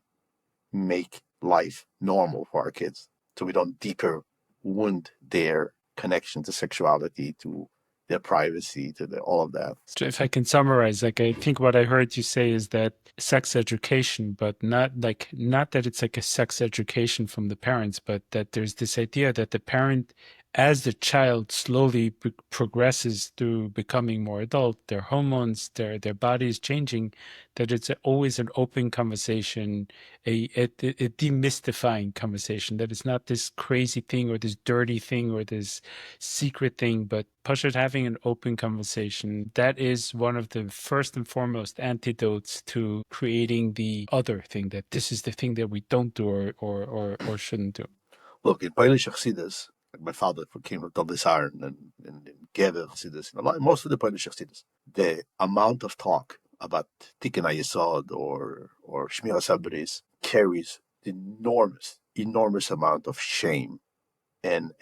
make life normal for our kids so we don't deeper wound their connection to sexuality, to their privacy, to all of that. So if I can summarize, I think what I heard you say is that sex education, but not that it's like a sex education from the parents, but that there's this idea that the parent, as the child slowly progresses through becoming more adult, their hormones, their body is changing, that it's always an open conversation, a demystifying conversation, that it's not this crazy thing or this dirty thing or this secret thing, but Pashut having an open conversation. That is one of the first and foremost antidotes to creating the other thing, that this is the thing that we don't do or shouldn't do. Look, in Polish Chassidus, my father came from Taldisarn and Gever Chassidus, most of the Polish Chassidus, the amount of talk about Tikkun HaYesod or Shmiras HaBris carries enormous amount of shame and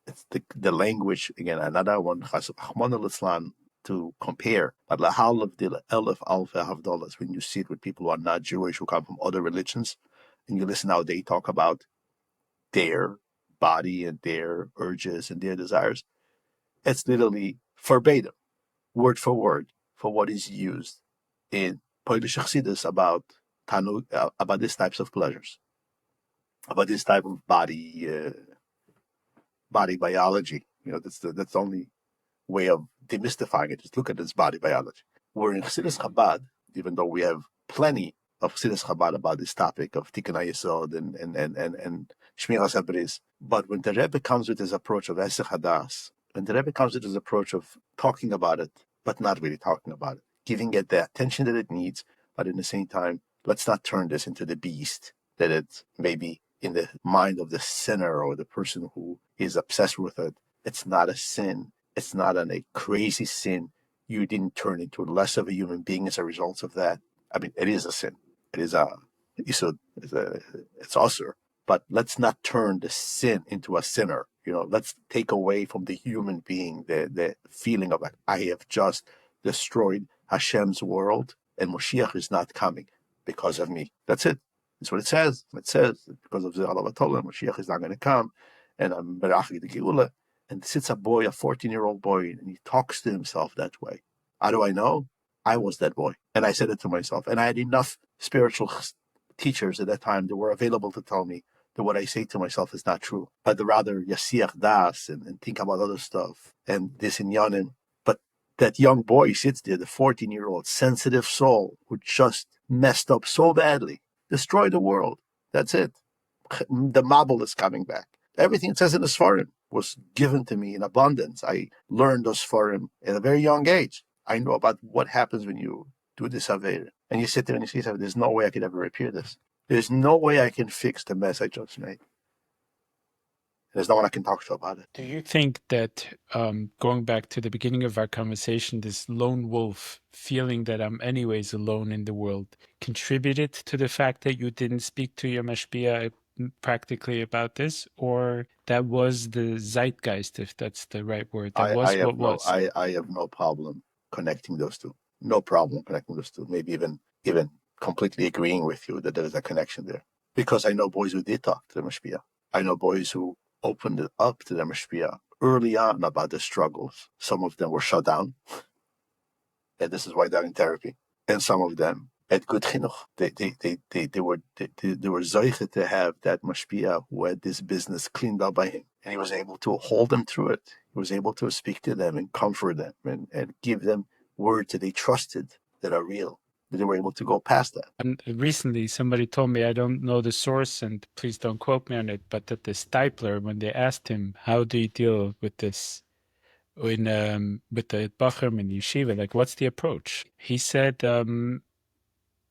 it's the language, again, another one, to compare, but when you see it with people who are not Jewish, who come from other religions, and you listen how they talk about their body and their urges and their desires, it's literally verbatim, word for word, for what is used in Polish Chassidus about these types of pleasures, about this type of body biology. That's the only way of demystifying it. Just look at this body biology. We're in Chassidus Chabad, even though we have plenty of Chassidus Chabad about this topic of Tikkun HaYesod and Shmiras HaBris. But when the Rebbe comes with his approach of Esech Hadas, when the Rebbe comes with his approach of talking about it, but not really talking about it, giving it the attention that it needs, but in the same time, let's not turn this into the beast that it may be in the mind of the sinner or the person who is obsessed with it. It's not a sin. It's not a crazy sin. you didn't turn into less of a human being as a result of that. I mean, it is a sin. It is it's usur. But let's not turn the sin into a sinner. Let's take away from the human being the feeling of like, I have just destroyed Hashem's world and Moshiach is not coming because of me. That's it. That's what it says. It says because of the Alavatola, Moshiach is not going to come, and I'm Berachi the Geula. And sits a boy, a 14-year-old boy, and he talks to himself that way. How do I know? I was that boy, and I said it to myself. And I had enough spiritual teachers at that time that were available to tell me that what I say to myself is not true. I'd rather yasiach das and think about other stuff and this inyanim. But that young boy sits there, the 14-year-old sensitive soul who just messed up so badly, destroyed the world. That's it. The Mabul is coming back. Everything it says in the Sfarim was given to me in abundance. I learned those Sfarim at a very young age. I know about what happens when you do this Aveira. And you sit there and you see something, there's no way I could ever repair this. There's no way I can fix the mess I just made. There's no one I can talk to about it. Do you think that, going back to the beginning of our conversation, this lone wolf feeling that I'm anyways alone in the world contributed to the fact that you didn't speak to your mashpia practically about this, or that was the zeitgeist, if that's the right word? That was what was. I have no problem connecting those two. No problem connecting those two. Maybe even completely agreeing with you that there is a connection there. Because I know boys who did talk to the mashpia. I know boys who opened it up to the mashpia early on about the struggles. Some of them were shut down, and this is why they're in therapy. And some of them at good chinuch, they were zoiche to have that mashpia who had this business cleaned up by him, and he was able to hold them through it. He was able to speak to them and comfort them and give them words that they trusted that are real. That they were able to go past that. And recently, somebody told me, I don't know the source, and please don't quote me on it, but that the Stipler, when they asked him, how do you deal with this with the Bachram and Yeshiva, like, what's the approach? He said,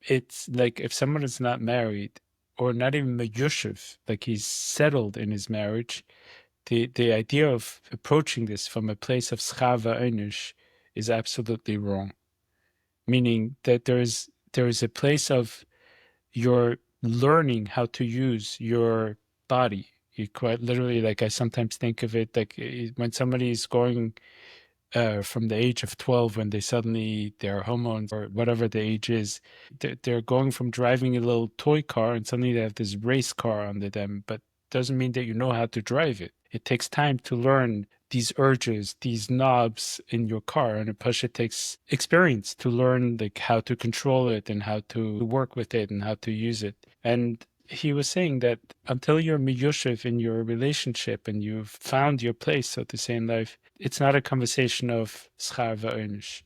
it's like if someone is not married or not even Yushiv, like he's settled in his marriage, the idea of approaching this from a place of schava einish is absolutely wrong. Meaning that there is a place of you're learning how to use your body. You quite literally, like I sometimes think of it like when somebody is going from the age of 12, when they suddenly, their hormones or whatever the age is, they're going from driving a little toy car and suddenly they have this race car under them, but doesn't mean that you know how to drive it. It takes time to learn these urges, these knobs in your car, and it takes experience to learn like how to control it and how to work with it and how to use it. And he was saying that until you're miyushiv in your relationship and you've found your place, so to say, in life, it's not a conversation of schar va'onish.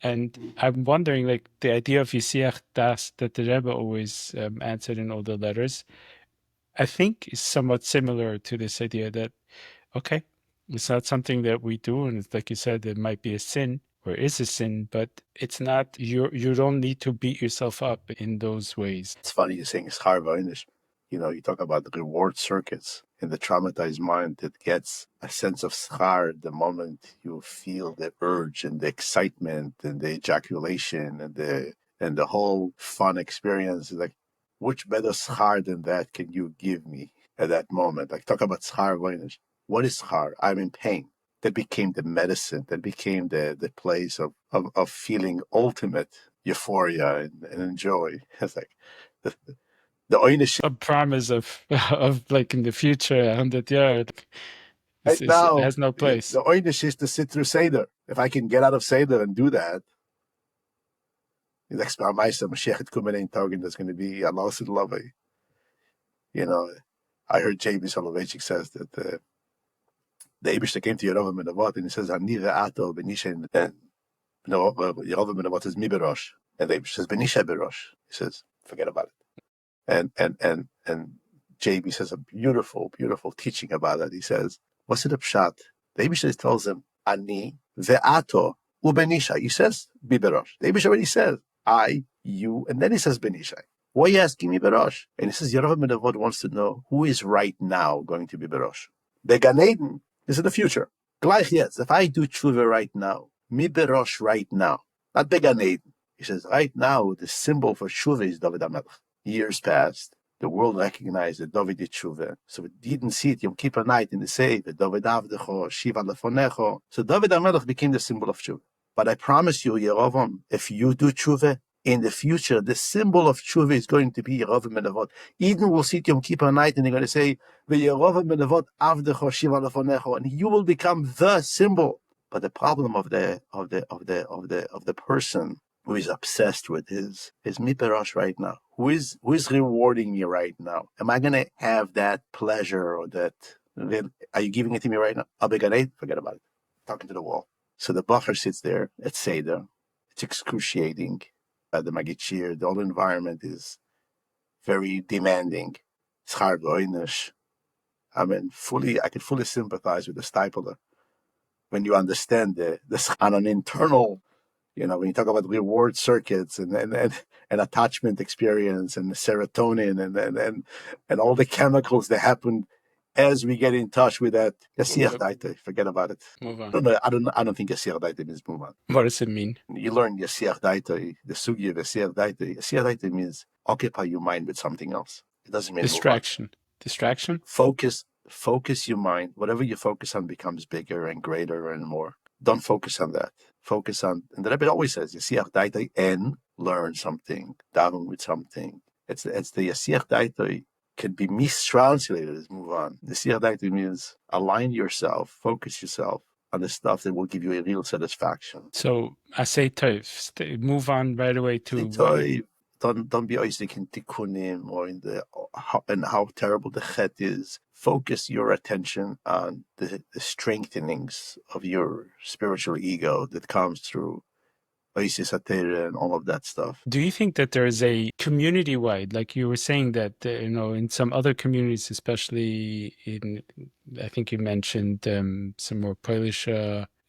And I'm wondering, like, the idea of Yisiach Das that the Rebbe always answered in all the letters, I think is somewhat similar to this idea that, okay, it's not something that we do, and it's like you said, it might be a sin or is a sin, but it's not, you don't need to beat yourself up in those ways. It's funny you're saying schar va'onish. You talk about the reward circuits in the traumatized mind that gets a sense of schar the moment you feel the urge and the excitement and the ejaculation and the whole fun experience. Like, which better schar than that can you give me at that moment? Like, talk about schar va'onish. What is schar? I'm in pain. That became the medicine. That became the place of feeling ultimate euphoria and joy. It's like the ownership. A promise of like in the future, 100 years, Right now, it has no place. The ownership is to sit through Seder. If I can get out of Seder and do that, the next Ma'amaisa, Mashiach Kumenein Togen, there's going to be a loss of love. I heard J.B. Soloveitchik says that the Eibishter came to Yerovim and Avot, and he says, Ani ve'ato benisha, and Yerovim and Avot says, Mi berosh. And the Eibishter says, Benisha berosh. He says, forget about it. And JB says a beautiful, beautiful teaching about it. He says, what's it a pshat? The Eibishter tells him, Ani ve'ato ubenisha. He says, biberosh. The Eibishter already says, I, you, and then he says, benisha. Why are you asking me berosh? And he says, Yerovim and Avot wants to know who is right now going to be berosh. The Gan Eden is in the future. Gleich yes. If I do tshuva right now, Mi berosh right now. Not Began Eden. He says, right now, the symbol for tshuva is David HaMelech. Years passed. The world recognized that David did tshuva. So we didn't see it Yom Kippur night in the Sefer, David Avdecho, Shiva Lefonecho. So David HaMelech became the symbol of tshuva. But I promise you, Yerovam, if you do tshuva, in the future, the symbol of tshuva is going to be Yerovam Menavot. Eden will see it Yom Kippur night and they're going to say, Yerovam Menavot Avdecho, Shiva Lefonecho, and you will become the symbol. But the problem of the person who is obsessed with his miperosh right now, who is rewarding me right now? Am I going to have that pleasure or that? Are you giving it to me right now? I'll be gonna forget about it. Talking to the wall. So the bacher sits there at Seder. It's excruciating. The Magid, the whole environment is very demanding. It's hard, I mean, I could fully sympathize with the stipler when you understand this on an internal, when you talk about reward circuits and attachment experience and serotonin and all the chemicals that happen as we get in touch with that. Yasiach Daita, forget about it. Move on. I don't think Yasiach Daita means move on. What does it mean? You learn Yasiach Daita, the sugi of Yasiach Daita. Yasiach Daita means occupy your mind with something else. It doesn't mean distraction. Distraction? Focus your mind. Whatever you focus on becomes bigger and greater and more. Don't focus on that. Focus on, and the Rebbe always says, Yasiach Daita and learn something, daven with something. It's the Yasiach Daita can be mistranslated as move on. Yasiach Daita means align yourself, focus yourself on the stuff that will give you a real satisfaction. So, asay tov, move on right away to... Don't be Isaac in tikkunim or in how terrible the chet is. Focus your attention on the strengthenings of your spiritual ego that comes through Isis Atera and all of that stuff. Do you think that there is a community-wide, like you were saying that, in some other communities, especially I think you mentioned some more Polish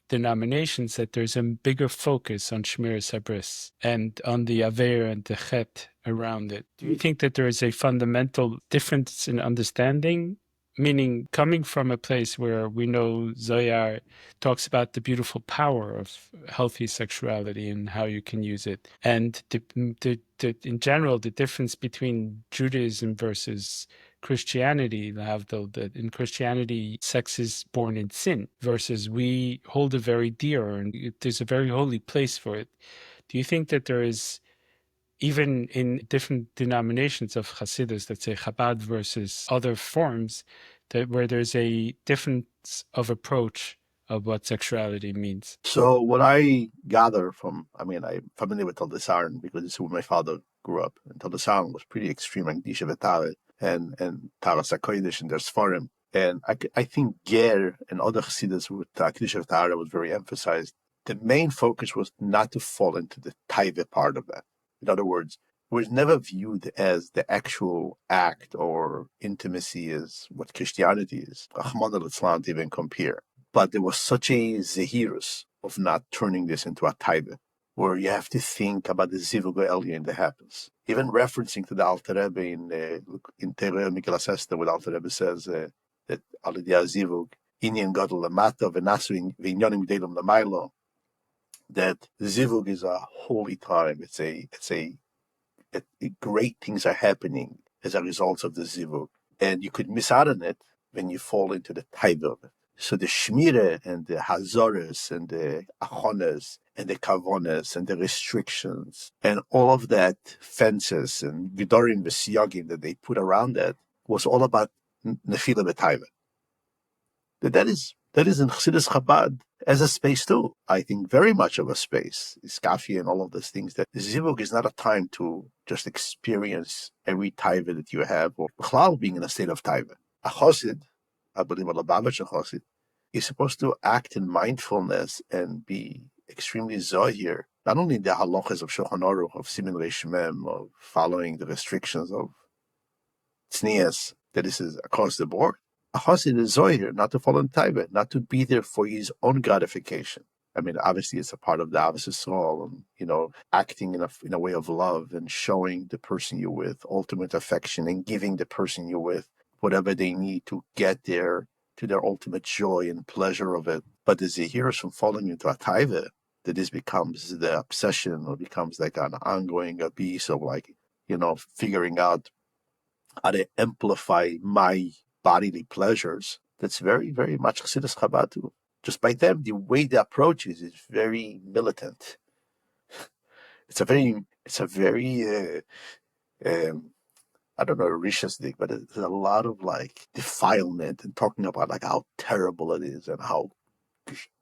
denominations, that there's a bigger focus on Shmiras Habris and on the Aver and the Chet around it. Do you think that there is a fundamental difference in understanding? Meaning, coming from a place where we know Zohar talks about the beautiful power of healthy sexuality and how you can use it, and in general, the difference between Judaism versus Christianity, that in Christianity, sex is born in sin, versus we hold it very dear and there's a very holy place for it. Do you think that there is, even in different denominations of Hasidus, let's say Chabad versus other forms, where there's a difference of approach of what sexuality means? So what I gather from, I'm familiar with Talmud Saran because it's where my father grew up. And Talmud Saran was pretty extreme on Kedusha v'Tara and Taras HaKodesh and their Sfarim. And I think Ger and other Chassidus with Kedusha v'Tara was very emphasized. The main focus was not to fall into the taiva part of that. In other words, it was never viewed as the actual act or intimacy as what Christianity is. Rahman al-Islam to even compare. But there was such a zehirus of not turning this into a taiva, where you have to think about the zivug elyon that happens. Even referencing to the Alter Rebbe in Tereh Miklas Esther, where the Alter Rebbe says that Alidia zivug inyan gadol lamata v'nasu v'inyanim g'delim l'maylo, that zivug is a holy time. It's great things are happening as a result of the zivug, and you could miss out on it when you fall into the taiva of it. So the shmire and the hazoras and the achonas and the kavonas and the restrictions and all of that fences and vidorim v'siyagim that they put around that was all about nefila b'taiva. That is in Chassidus Chabad as a space too. I think very much of a space. Iskafi and all of those things. That zivug is not a time to just experience every taiva that you have, or b'chlal being in a state of taiva. A chosid, I believe a Lubavitcher chosid, is supposed to act in mindfulness and be extremely zohir, not only the halachas of Shulchan Aruch, of Simin Reish Mem, of following the restrictions of tznias, that this is across the board. A chosid is zohir, not to follow in taiva, not to be there for his own gratification. Obviously, it's a part of the Avos Yisrael, and acting in a way of love and showing the person you're with ultimate affection and giving the person you're with whatever they need to get there to their ultimate joy and pleasure of it. But the zehirus from falling into a taiva that this becomes the obsession or becomes like an ongoing abyss of like, figuring out how to amplify my bodily pleasures. That's very, very much Chassidus Chabad too. Just by them, the way they approach it is very militant. It's a very, I don't know, rishis thing, but there's a lot of like defilement and talking about like how terrible it is and how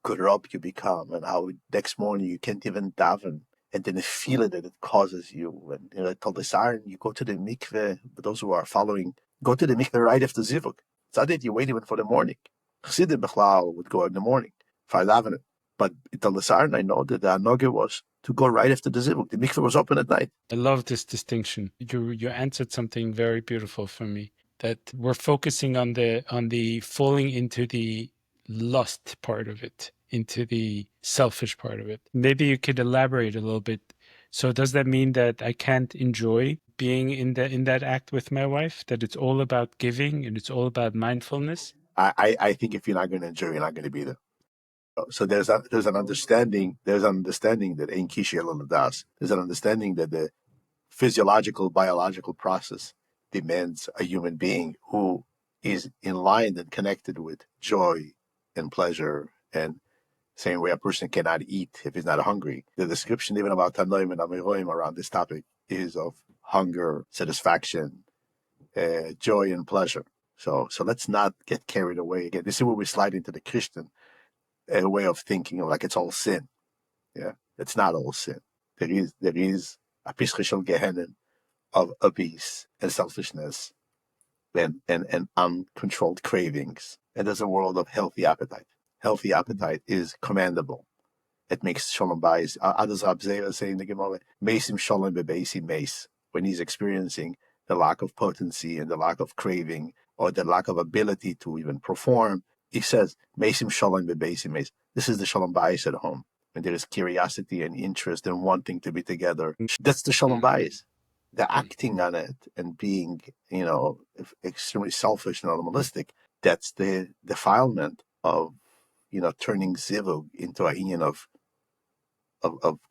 corrupt you become and how next morning you can't even daven and then the feeling that it causes you. And I told the siren, you go to the mikveh, but those who are following, go to the mikveh right after zivug. It's not that you wait even for the morning. Chassidim Bechlal would go in the morning for davening. But in the siren, I know that the anoge was to go right after the zivug. The mikveh was open at night. I love this distinction. You answered something very beautiful for me, that we're focusing on the falling into the lust part of it, into the selfish part of it. Maybe you could elaborate a little bit. So does that mean that I can't enjoy being in that act with my wife, that it's all about giving and it's all about mindfulness? I think if you're not going to enjoy, you're not going to be there. So there's an understanding that Ein Kishi Elo Ladas. There's an understanding that the physiological, biological process demands a human being who is in line and connected with joy and pleasure, and same way a person cannot eat if he's not hungry. The description even about Tanoim and Amiroim around this topic is of hunger, satisfaction, joy and pleasure. So let's not get carried away again. This is where we slide into the Christian way of thinking, like it's all sin. Yeah, it's not all sin. There is a pischishal gehenim of abuse and selfishness and uncontrolled cravings. And there's a world of healthy appetite. Healthy appetite is commandable. It makes shalom bayis. Others observe saying the Gemara, mesim shalom bebeisi meis, when he's experiencing the lack of potency and the lack of craving or the lack of ability to even perform. He says, mesim shalom bebeisi meis. This is the shalom bayis at home. When there is curiosity and interest and wanting to be together. That's the shalom bayis. The acting on it and being, extremely selfish and animalistic, that's the defilement of, turning zivug into a union of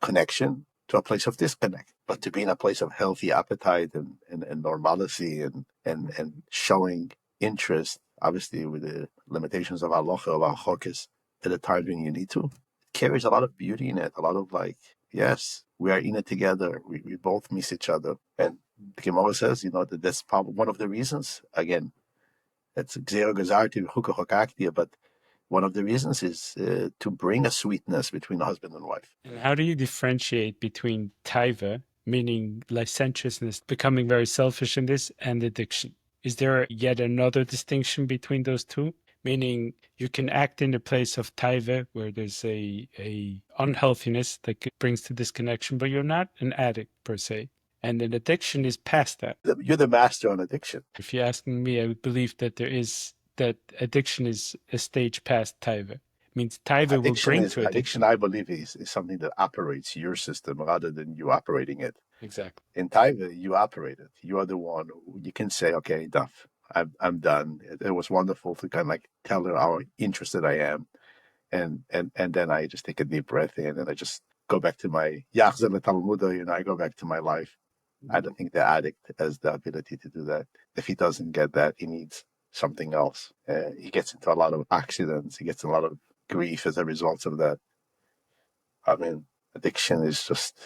connection to a place of disconnect. But to be in a place of healthy appetite and normalcy and showing interest, obviously with the limitations of halacha, of halachis, at a time when you need to, it carries a lot of beauty in it, a lot of like, yes, we are in it together. We both miss each other. And the Gemara says, that that's probably one of the reasons, again, it's gzera gazarti v'chuka chokaktia, but one of the reasons is to bring a sweetness between husband and wife. And how do you differentiate between taiva, meaning licentiousness, becoming very selfish in this, and addiction? Is there yet another distinction between those two? Meaning you can act in a place of taiva where there's a unhealthiness that brings to disconnection, but you're not an addict per se. And an addiction is past that. You're the master on addiction. If you're asking me, I would believe that that addiction is a stage past taiva. It means taiva will bring to addiction. Addiction, I believe, is something that operates your system rather than you operating it. Exactly. In taiva, you operate it. You are the one who you can say, okay, enough. I'm done. It was wonderful to kind of like tell her how interested I am. And then I just take a deep breath in and I just go back to my yachzel talmuda, I go back to my life. I don't think the addict has the ability to do that. If he doesn't get that, he needs something else. He gets into a lot of accidents. He gets a lot of grief as a result of that. I mean, addiction is just,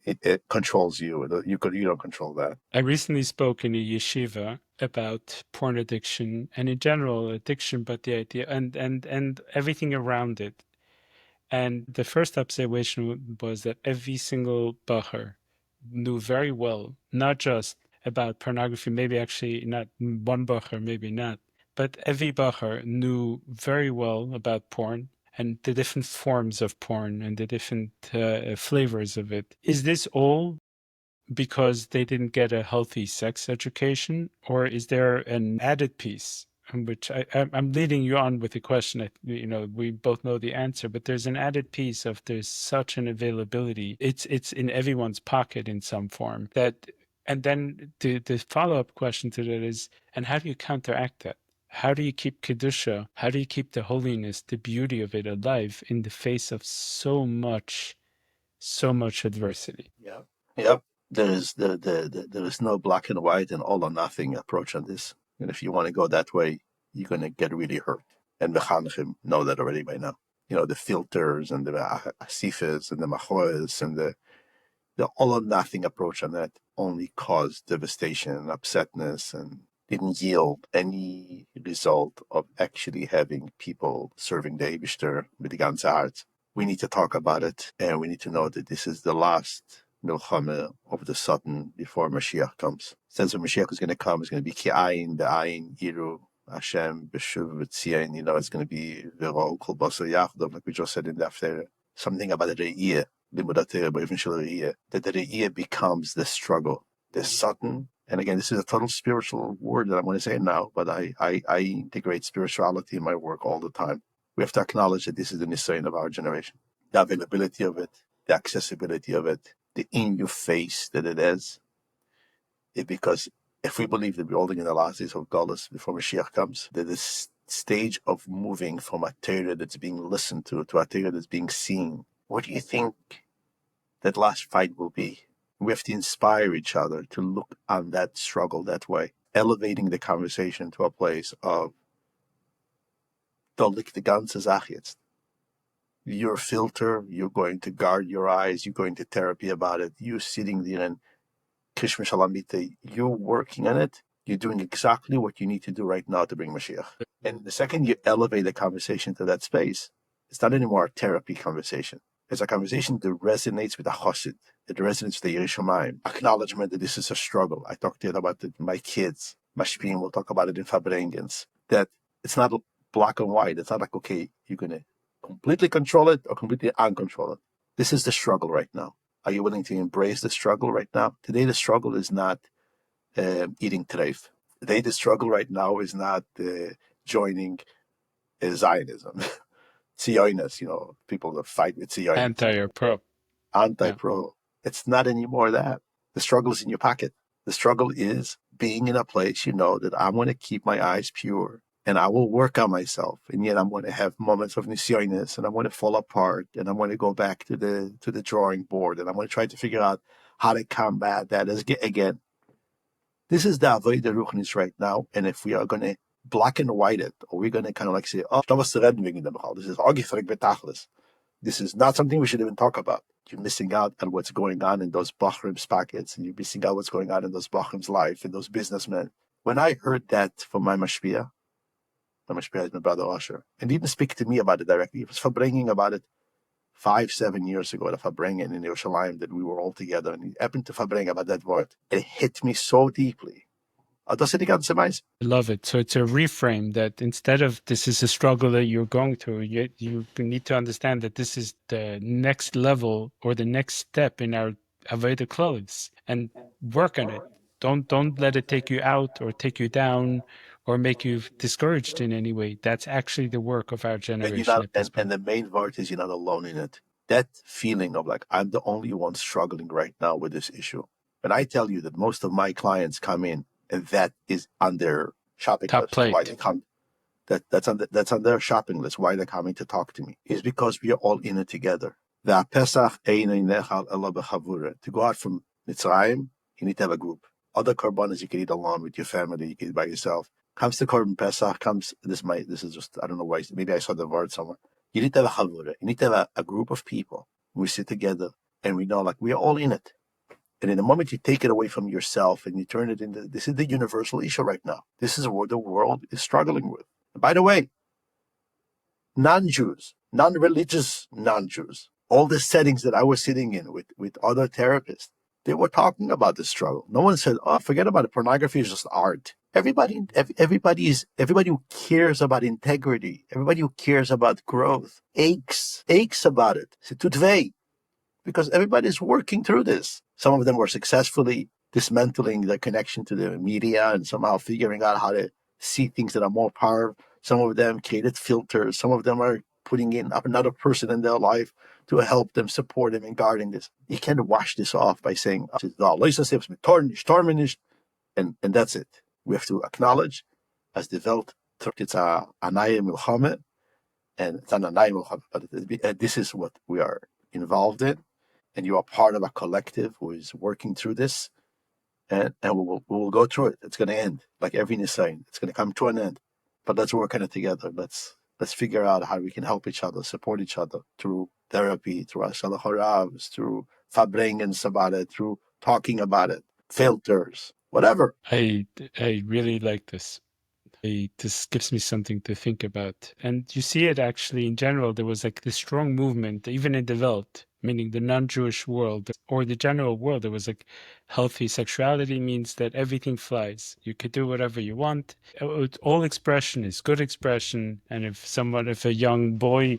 it controls you. You don't control that. I recently spoke in a yeshiva about porn addiction and in general addiction, but the idea and everything around it. And the first observation was that every single bacher knew very well, not just about pornography, maybe actually not one bacher, maybe not, but every bacher knew very well about porn and the different forms of porn and the different flavors of it. Is this all because they didn't get a healthy sex education, or is there an added piece? Which I'm leading you on with the question. We both know the answer, but there's an added piece of there's such an availability. It's in everyone's pocket in some form that, and then the follow-up question to that is, and how do you counteract that? how do you keep Kedusha? How do you keep the holiness, the beauty of it alive in the face of so much adversity? Yeah. Yep. There is no black and white and all or nothing approach on this. And if you want to go that way, you're going to get really hurt. And the Chanachim know that already by now. You know, the filters and the asifas and the machoes and the all or nothing approach on that only caused devastation and upsetness and didn't yield any result of actually having people serving the Eibishter with the ganze heart. We need to talk about it, and we need to know that this is the last milchama of the Satan before Mashiach comes. It says when Mashiach is going to come, it's going to be Ki'ayin, Be'ayin, Yiru, Hashem, Beshuv, V'tzion. You know, it's going to be V'ro, Kol Basar Yachdov, like we just said in the After. Something about the Re'iyah, that the Re'iyah becomes the struggle, the Satan. And again, this is a total spiritual word that I'm going to say now, but I integrate spirituality in my work all the time. We have to acknowledge that this is the nisayon of our generation. The availability of it, the accessibility of it, the in-your-face that it is. Because if we believe that we're holding in the last days of Galus before Mashiach comes, that this stage of moving from a Torah that's being listened to a Torah that's being seen, what do you think that last fight will be? We have to inspire each other to look on that struggle that way, elevating the conversation to a place of Dolik the ganze Sache jetzt. Your filter, you're going to guard your eyes, you're going to therapy about it, you're sitting there and Kishma Shalamite, you're working on it, you're doing exactly what you need to do right now to bring Mashiach. And the second you elevate the conversation to that space, it's not anymore a therapy conversation. It's a conversation that resonates with the Chassid, it resonates with the Yerushalayim. Acknowledgement that this is a struggle. I talked to you about it, my kids, Mashpim, we'll talk about it in Fabrengens, that it's not black and white. It's not like, okay, you're going to completely control it or completely uncontrol it. This is the struggle right now. Are you willing to embrace the struggle right now? Today, the struggle is not eating treif. Today, the struggle right now is not joining Zionism. Zionis, you know, people that fight with Zionism. Anti or pro. Anti-pro. Yeah. It's not anymore that. The struggle is in your pocket. The struggle is being in a place, you know, that I want to keep my eyes pure. And I will work on myself, and yet I'm going to have moments of nisyonis, and I'm going to fall apart, and I'm going to go back to the drawing board, and I'm going to try to figure out how to combat that. Again, this is the avodah ruchnis right now, and if we are going to black and white it, or we're going to kind of like say, oh, this is betachlis. This is not something we should even talk about. You're missing out on what's going on in those Bachrim's pockets, and you're missing out what's going on in those Bachrim's life, and those businessmen. When I heard that from my mashpia, my brother Asher, and he didn't speak to me about it directly. He was Fabrengen about it 5-7 years ago at a Fabrengen in Yerushalayim that we were all together, and he happened to Fabrengen about that word. It hit me so deeply. I love it. So it's a reframe that instead of this is a struggle that you're going through, you need to understand that this is the next level or the next step in our Avodah clothes, and work on it. Don't let it take you out or take you down or make you discouraged in any way. That's actually the work of our generation. And the main part is you're not alone in it. That feeling of like, I'm the only one struggling right now with this issue. And I tell you that most of my clients come in, and that is on their shopping list. Why they come, that's on their shopping list. Why they're coming to talk to me is because we are all in it together. To go out from Mitzrayim, you need to have a group. Other korbanos you can eat alone with your family, you can eat by yourself. Comes to Korban Pesach, this is just, I don't know why, maybe I saw the word somewhere. You need to have a chavura. You need to have a group of people. We sit together and we know like we are all in it. And in the moment you take it away from yourself and you turn it into, this is the universal issue right now. This is what the world is struggling with. And by the way, non-Jews, non-religious non-Jews, all the settings that I was sitting in with other therapists, they were talking about the struggle. No one said, oh, forget about it. Pornography is just art. Everybody who cares about integrity, everybody who cares about growth, aches about it. C'est tout vey. Because everybody's working through this. Some of them were successfully dismantling their connection to the media and somehow figuring out how to see things that are more powerful. Some of them created filters. Some of them are putting in another person in their life to help them, support them in guarding this. You can't wash this off by saying, and that's it. We have to acknowledge as the Welt It's a anaya milchama, and it's an anaya milchama, but this is what we are involved in, and you are part of a collective who is working through this, and we will go through it. It's going to end, like every nisayon. It's going to come to an end, but let's work on it together. Let's figure out how we can help each other, support each other through therapy, through Ashala Horavs, through fabrengens about it, through talking about it, filters, whatever. I really like this. This gives me something to think about. And you see it actually in general. There was like this strong movement, even in the Welt, meaning the non-Jewish world or the general world. There was like healthy sexuality means that everything flies. You could do whatever you want. All expression is good expression. And if a young boy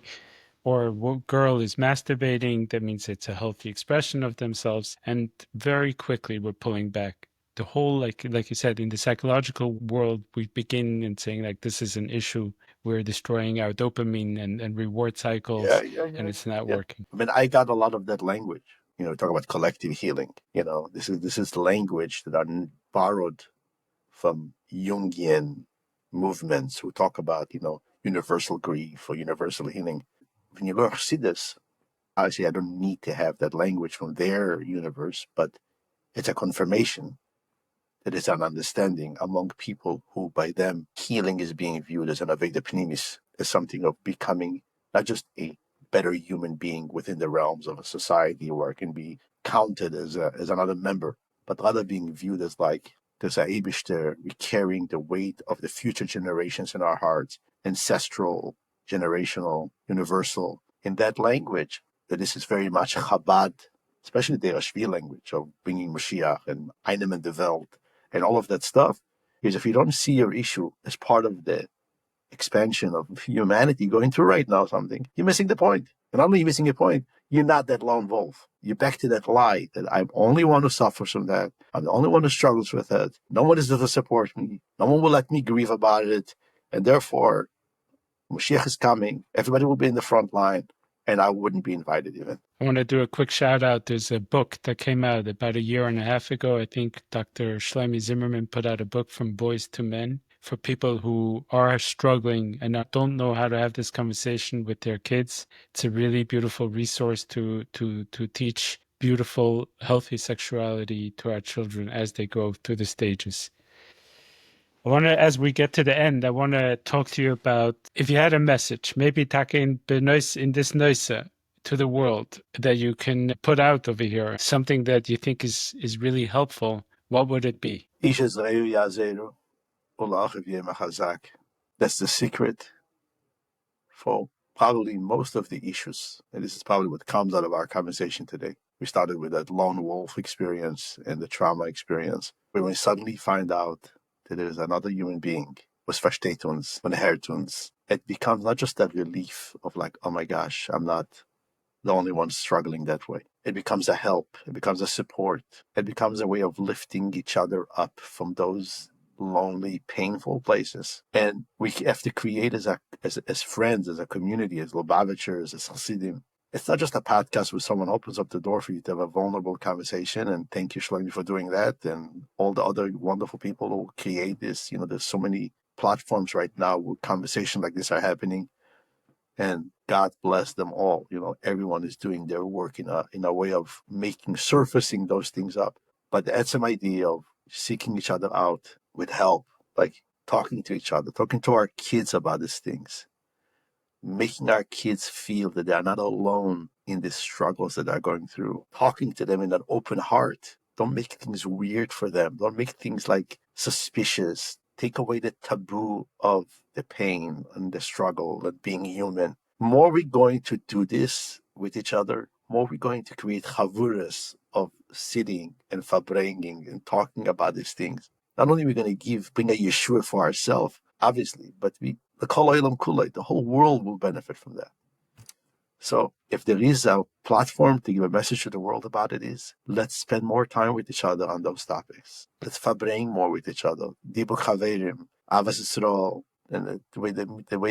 or a girl is masturbating, that means it's a healthy expression of themselves. And very quickly we're pulling back. The whole, like you said, in the psychological world, we begin in saying like this is an issue. We're destroying our dopamine and reward cycles, and it's not working. I mean, I got a lot of that language. Talk about collective healing. This is the language that are borrowed from Jungian movements who talk about, universal grief or universal healing. When you learn Chassidus, obviously I don't need to have that language from their universe, but it's a confirmation that it's an understanding among people who, by them, healing is being viewed as an aveda pnimis, as something of becoming not just a better human being within the realms of a society where it can be counted as another member, but rather being viewed as like there's a Eibishter, we carrying the weight of the future generations in our hearts, ancestral, generational, universal. In that language, that this is very much Chabad, especially the Rashvi language of bringing Mashiach and Einem and the Welt, and all of that stuff, is if you don't see your issue as part of the expansion of humanity going through right now something, you're missing the point. And not only missing a point, you're not that lone wolf. You're back to that lie that I'm the only one who suffers from that. I'm the only one who struggles with it. No one is there to support me. No one will let me grieve about it. And therefore, Mashiach is coming. Everybody will be in the front line. And I wouldn't be invited even. I want to do a quick shout out. There's a book that came out about 1.5 years ago. I think Dr. Shlomi Zimmerman put out a book, From Boys to Men, for people who are struggling and don't know how to have this conversation with their kids. It's a really beautiful resource to teach beautiful, healthy sexuality to our children as they go through the stages. I want to, as we get to the end, I want to talk to you about if you had a message, maybe in this noisa to the world that you can put out over here, something that you think is really helpful, what would it be? That's the secret for probably most of the issues. And this is probably what comes out of our conversation today. We started with that lone wolf experience and the trauma experience. When we suddenly find out that there's another human being, was versteht uns, von hört uns, it becomes not just that relief of like, oh my gosh, I'm not the only one struggling that way. It becomes a help. It becomes a support. It becomes a way of lifting each other up from those lonely, painful places. And we have to create as friends, as a community, as Lubavitchers, as Hasidim. It's not just a podcast where someone opens up the door for you to have a vulnerable conversation. And thank you, Shlomi, for doing that. And all the other wonderful people who create this. There's so many platforms right now where conversations like this are happening. And God bless them all. Everyone is doing their work in a way of surfacing those things up. But the some idea of seeking each other out with help, like talking to each other, talking to our kids about these things, making our kids feel that they are not alone in the struggles that they're going through, talking to them in an open heart. Don't make things weird for them. Don't make things like suspicious. Take away the taboo of the pain and the struggle and being human. More we're going to do this with each other, more we're going to create chavuras of sitting and farbringing and talking about these things. Not only are we going to bring a Yeshua for ourselves, obviously, but the kol olam kulay, the whole world will benefit from that. So if there is a platform to give a message to the world about it, let's spend more time with each other on those topics. Let's farbring more with each other. Dibur chaverim, avas Yisrael, and the way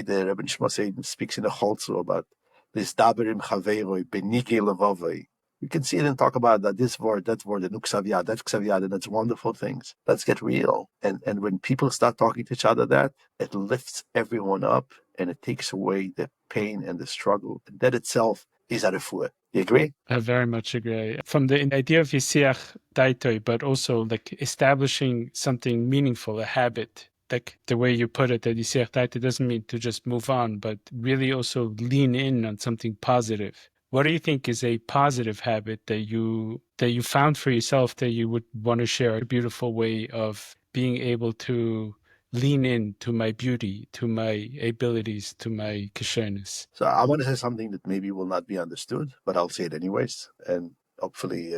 the Rabbi Nishma speaks in the Cholzu about this daberim chaveroi benigi levavoi. We can see it and talk about that this word, that word, and uksavyad, that's ksavyad, and that's wonderful things. Let's get real. And when people start talking to each other that, it lifts everyone up and it takes away the pain and the struggle. And that itself is a refuah. You agree? I very much agree. From the idea of Yisiach Daitoi, but also like establishing something meaningful, a habit. Like the way you put it, that Yisiach Daitoi doesn't mean to just move on, but really also lean in on something positive. What do you think is a positive habit that you found for yourself that you would want to share? A beautiful way of being able to lean in to my beauty, to my abilities, to my kashrus. So I want to say something that maybe will not be understood, but I'll say it anyways, and hopefully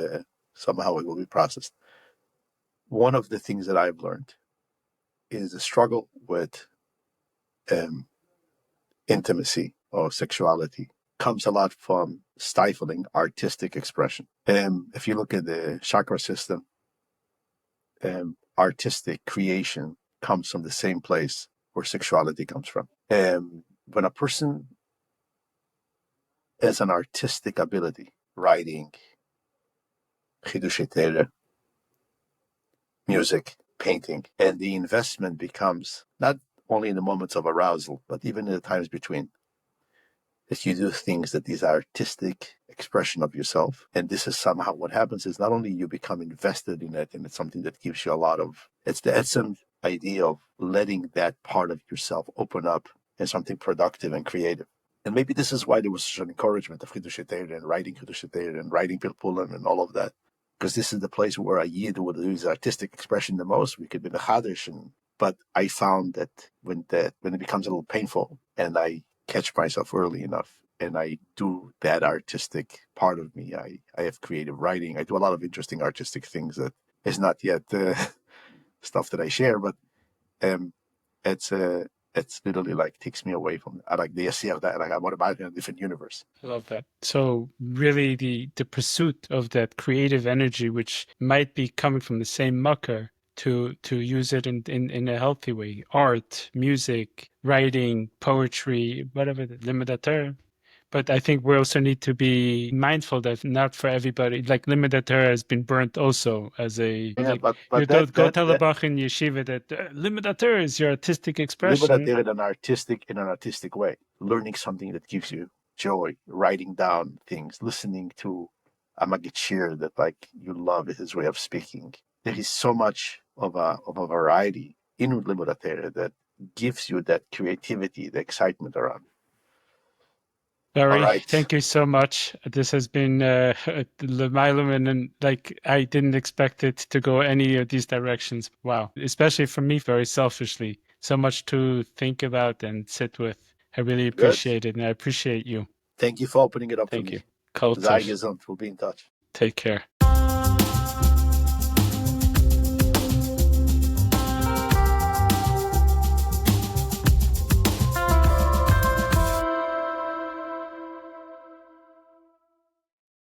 somehow it will be processed. One of the things that I've learned is the struggle with intimacy or sexuality comes a lot from stifling artistic expression. If you look at the chakra system, artistic creation comes from the same place where sexuality comes from. When a person has an artistic ability, writing, chidushei Torah, music, painting, and the investment becomes not only in the moments of arousal, but even in the times between, that you do things that is artistic expression of yourself. And this is somehow what happens is not only you become invested in it, and it's something that gives you a lot of, it's the essence idea of letting that part of yourself open up in something productive and creative. And maybe this is why there was such an encouragement of chidushei Torah and writing chidushei Torah and writing Pilpulim and all of that. Because this is the place where a Yid would use artistic expression the most. We could be mechadish, but I found that when it becomes a little painful, and I catch myself early enough, and I do that artistic part of me, I have creative writing. I do a lot of interesting artistic things that is not yet stuff that I share, but it's literally like takes me away from. I like the idea of that. Like I want to in a different universe. I love that. So really the pursuit of that creative energy, which might be coming from the same mucker, to use it in a healthy way. Art, music, writing, poetry, whatever, the limud Torah. But I think we also need to be mindful that not for everybody, like limud Torah has been burnt also as a, Yeah, like, but you that go tell a bach in yeshiva that limud Torah is your artistic expression. limud Torah in an artistic way, learning something that gives you joy, writing down things, listening to a Maggid Shir that like you love his way of speaking. There is so much of a variety in limud Torah that gives you that creativity, the excitement around. Barry, All right. thank you so much. This has been Lemailum, and like I didn't expect it to go any of these directions. Wow, especially for me, very selfishly, so much to think about and sit with. I really appreciate it, and I appreciate you. Thank you for opening it up Thank for you. me. Kol Sei tov. gesund. We'll be in touch. Take care.